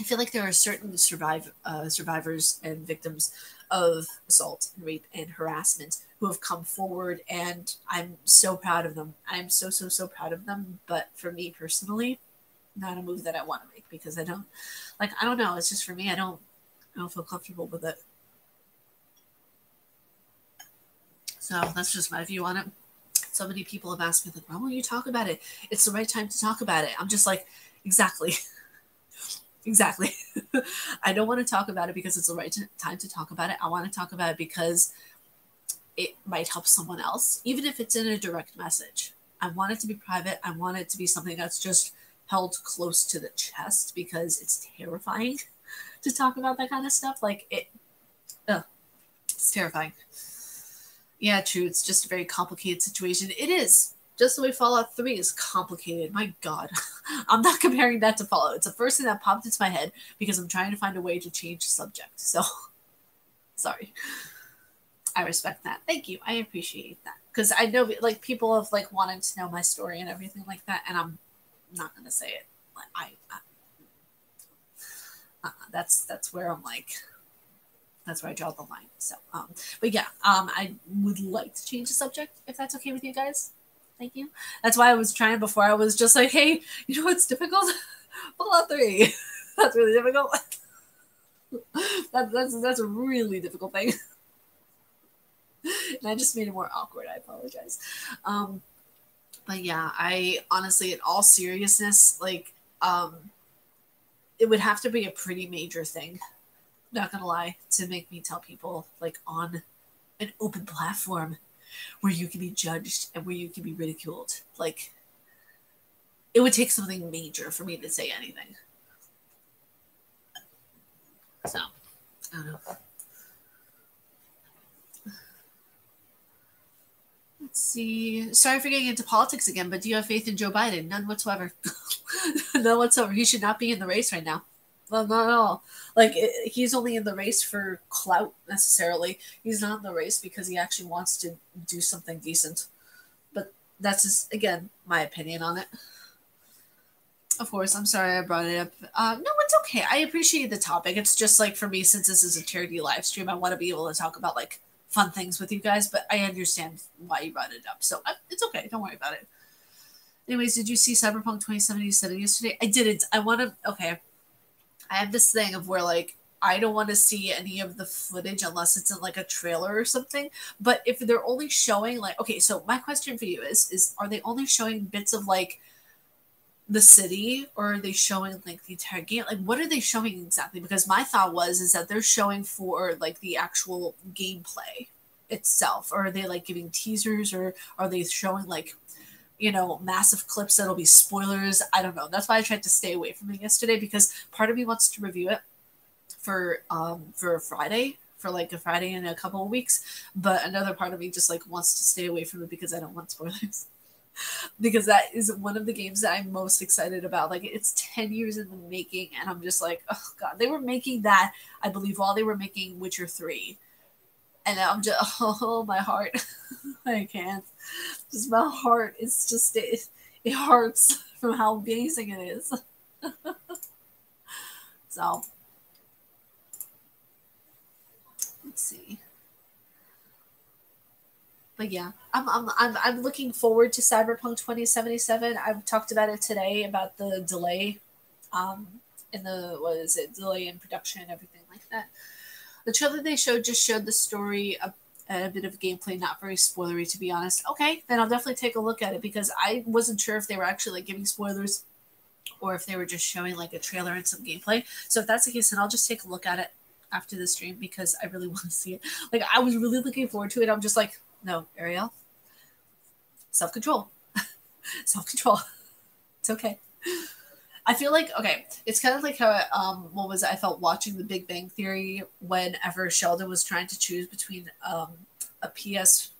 I feel like there are certain survivors and victims of assault and rape and harassment who have come forward, and I'm so proud of them. I'm so proud of them. But for me personally, not a move that I want to make, because I don't know. It's just, for me, I don't feel comfortable with it. So that's just my view on it. So many people have asked me, like, why won't you talk about it? It's the right time to talk about it. I'm just like, exactly. Exactly. I don't want to talk about it because it's the right time to talk about it. I want to talk about it because it might help someone else, even if it's in a direct message. I want it to be private. I want it to be something that's just held close to the chest, because it's terrifying to talk about that kind of stuff. Like, it's terrifying. Yeah, true. It's just a very complicated situation. It is. Just the way Fallout 3 is complicated. My God. I'm not comparing that to Fallout. It's the first thing that popped into my head because I'm trying to find a way to change the subject. So, sorry. I respect that. Thank you. I appreciate that. Because I know, like, people have, like, wanted to know my story and everything like that, and I'm not going to say it. That's where I'm like... That's where I draw the line. So, but yeah, I would like to change the subject, if that's okay with you guys. Thank you. That's why I was trying before. I was just like, hey, you know what's difficult? Fallout 3. That's really difficult. That's a really difficult thing. And I just made it more awkward. I apologize. But yeah, I honestly, in all seriousness, like, it would have to be a pretty major thing, not gonna lie, to make me tell people, like, on an open platform where you can be judged and where you can be ridiculed. Like, it would take something major for me to say anything. So, I don't know. Let's see. Sorry for getting into politics again, but do you have faith in Joe Biden? None whatsoever. None whatsoever. He should not be in the race right now. Well, not at all. Like, he's only in the race for clout, necessarily. He's not in the race because he actually wants to do something decent. But that's just, again, my opinion on it. Of course, I'm sorry I brought it up. No, it's okay. I appreciate the topic. It's just, like, for me, since this is a charity live stream, I want to be able to talk about, like, fun things with you guys, but I understand why you brought it up. So it's okay. Don't worry about it. Anyways, did you see Cyberpunk 2077 yesterday? I didn't. I want to... Okay. I have this thing of where, like, I don't want to see any of the footage unless it's in, like, a trailer or something. But if they're only showing, like... Okay, so my question for you is are they only showing bits of, like, the city, or are they showing like the entire game? Like, what are they showing exactly? Because my thought is that they're showing for like the actual gameplay itself, or are they like giving teasers, or are they showing like, you know, massive clips that'll be spoilers? I don't know. That's why I tried to stay away from it yesterday, because part of me wants to review it for Friday, for like a Friday in a couple of weeks, but another part of me just like wants to stay away from it because I don't want spoilers. Because that is one of the games that I'm most excited about. Like, it's 10 years in the making, and I'm just like, oh god, they were making that, I believe, while they were making Witcher 3. And I'm just, oh, my heart. I can't. Just my heart, it's just, it hurts from how amazing it is. So, let's see. But yeah, I'm looking forward to Cyberpunk 2077. I've talked about it today, about the delay, in the, what is it, delay in production and everything like that. The trailer they showed just showed the story, a bit of gameplay, not very spoilery, to be honest. Okay, then I'll definitely take a look at it, because I wasn't sure if they were actually like giving spoilers, or if they were just showing like a trailer and some gameplay. So if that's the case, then I'll just take a look at it after the stream, because I really want to see it. Like, I was really looking forward to it. I'm just like, no, Ariel, self-control. Self-control. It's okay. I feel like, okay, it's kind of like how, what was it? I felt watching The Big Bang Theory whenever Sheldon was trying to choose between a PS4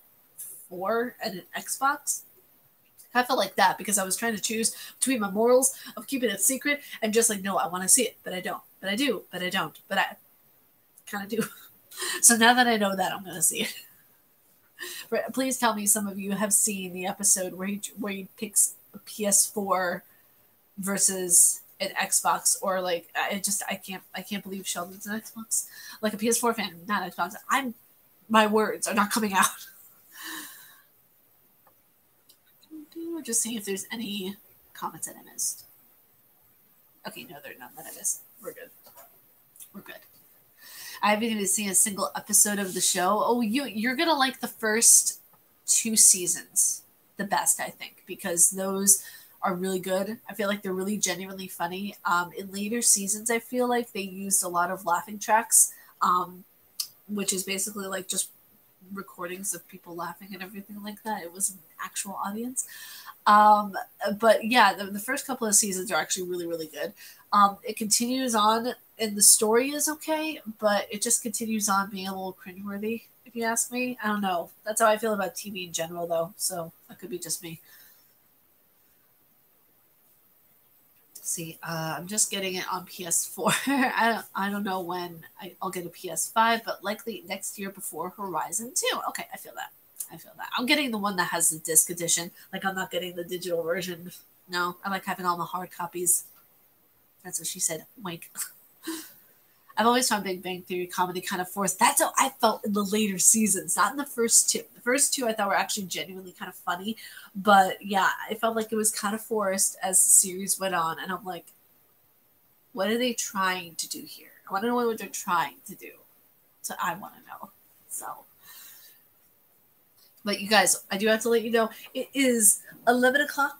and an Xbox. I felt like that, because I was trying to choose between my morals of keeping it secret and just like, no, I want to see it, but I don't. But I do, but I don't. But I kind of do. So now that I know that, I'm going to see it. Please tell me some of you have seen the episode where he picks a PS4 versus an Xbox, or like, I can't believe Sheldon's an Xbox, like a PS4 fan, not Xbox. My words are not coming out. Just seeing if there's any comments that I missed. Okay, no, there are none that I missed. We're good. We're good. I haven't even seen a single episode of the show. Oh, you're gonna like the first 2 seasons the best, I think, because those are really good. I feel like they're really genuinely funny. In later seasons, I feel like they used a lot of laughing tracks, which is basically like just recordings of people laughing and everything like that. It was an actual audience. But yeah, the first couple of seasons are actually really, really good. It continues on, and the story is okay, but it just continues on being a little cringeworthy, if you ask me. I don't know. That's how I feel about TV in general, though, so that could be just me. See, I'm just getting it on PS4. I don't know when I'll get a PS5, but likely next year before Horizon 2. Okay, I feel that. I'm getting the one that has the disc edition. Like, I'm not getting the digital version. No, I like having all the hard copies. That's what she said. Wink. I've always found Big Bang Theory comedy kind of forced. That's how I felt in the later seasons, not in the first 2. The first 2 I thought were actually genuinely kind of funny, but yeah, I felt like it was kind of forced as the series went on, and I'm like, what are they trying to do here? I want to know what they're trying to do. So I want to know. So, but you guys, I do have to let you know, it is 11 o'clock.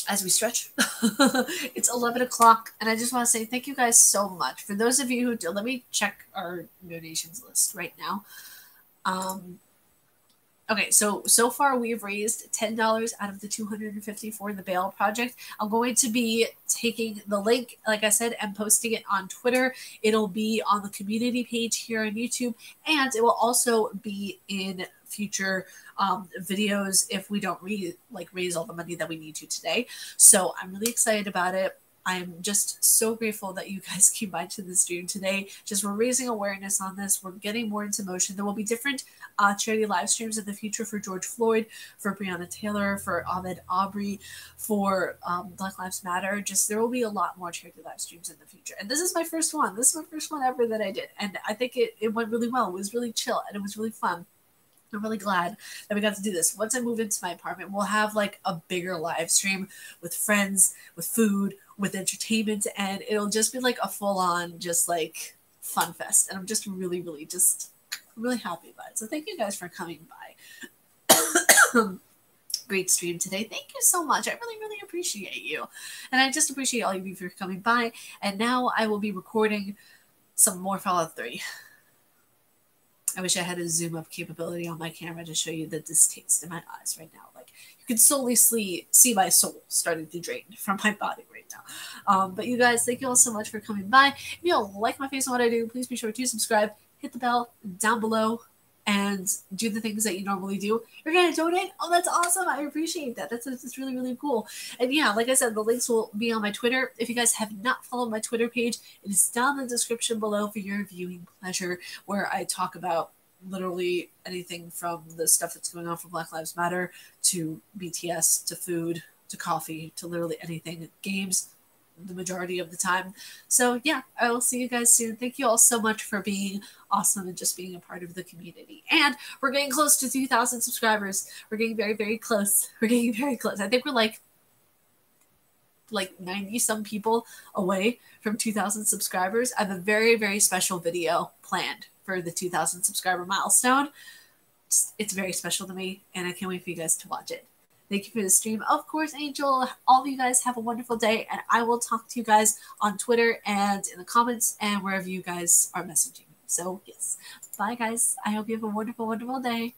As we stretch, it's 11 o'clock, and I just want to say thank you guys so much. For those of you who let me check our donations list right now. Okay, so far we've raised $10 out of the $250 for the Bail Project. I'm going to be taking the link, like I said, and posting it on Twitter. It'll be on the community page here on YouTube, and it will also be in future videos if we don't raise all the money that we need to today. So I'm really excited about it. I'm just so grateful that you guys came by to the stream today. Just we're raising awareness on this. We're getting more into motion. There will be different charity live streams in the future for George Floyd, for Breonna Taylor, for Ahmaud Arbery, for Black Lives Matter. Just there will be a lot more charity live streams in the future. And this is my first one. This is my first one ever that I did. And I think it went really well. It was really chill, and it was really fun. I'm really glad that we got to do this. Once I move into my apartment, we'll have like a bigger live stream with friends, with food, with entertainment, and it'll just be like a full-on just like fun fest. And I'm just really, really just really happy about it. So thank you guys for coming by. great stream today. Thank you so much. I really, really appreciate you. And I just appreciate all of you for coming by. And now I will be recording some more Fallout 3. I wish I had a zoom up capability on my camera to show you the distaste in my eyes right now. Like, you can solely see my soul starting to drain from my body right now. But you guys, thank you all so much for coming by. If you all like my face and what I do, please be sure to subscribe, hit the bell down below, and do the things that you normally do. You're going to donate? Oh, that's awesome. I appreciate that. That's really, really cool. And yeah, like I said, the links will be on my Twitter. If you guys have not followed my Twitter page, it is down in the description below for your viewing pleasure, where I talk about literally anything from the stuff that's going on for Black Lives Matter to BTS to food to coffee to literally anything, games, the majority of the time. So yeah, I will see you guys soon. Thank you all so much for being awesome and just being a part of the community. And we're getting close to 2,000 subscribers. We're getting very, very close. We're getting very close. I think we're like 90 some people away from 2,000 subscribers. I have a very, very special video planned for the 2,000 subscriber milestone. It's very special to me, and I can't wait for you guys to watch it. Thank you for the stream. Of course, Angel, all of you guys have a wonderful day, and I will talk to you guys on Twitter and in the comments and wherever you guys are messaging. So, yes. Bye, guys. I hope you have a wonderful, wonderful day.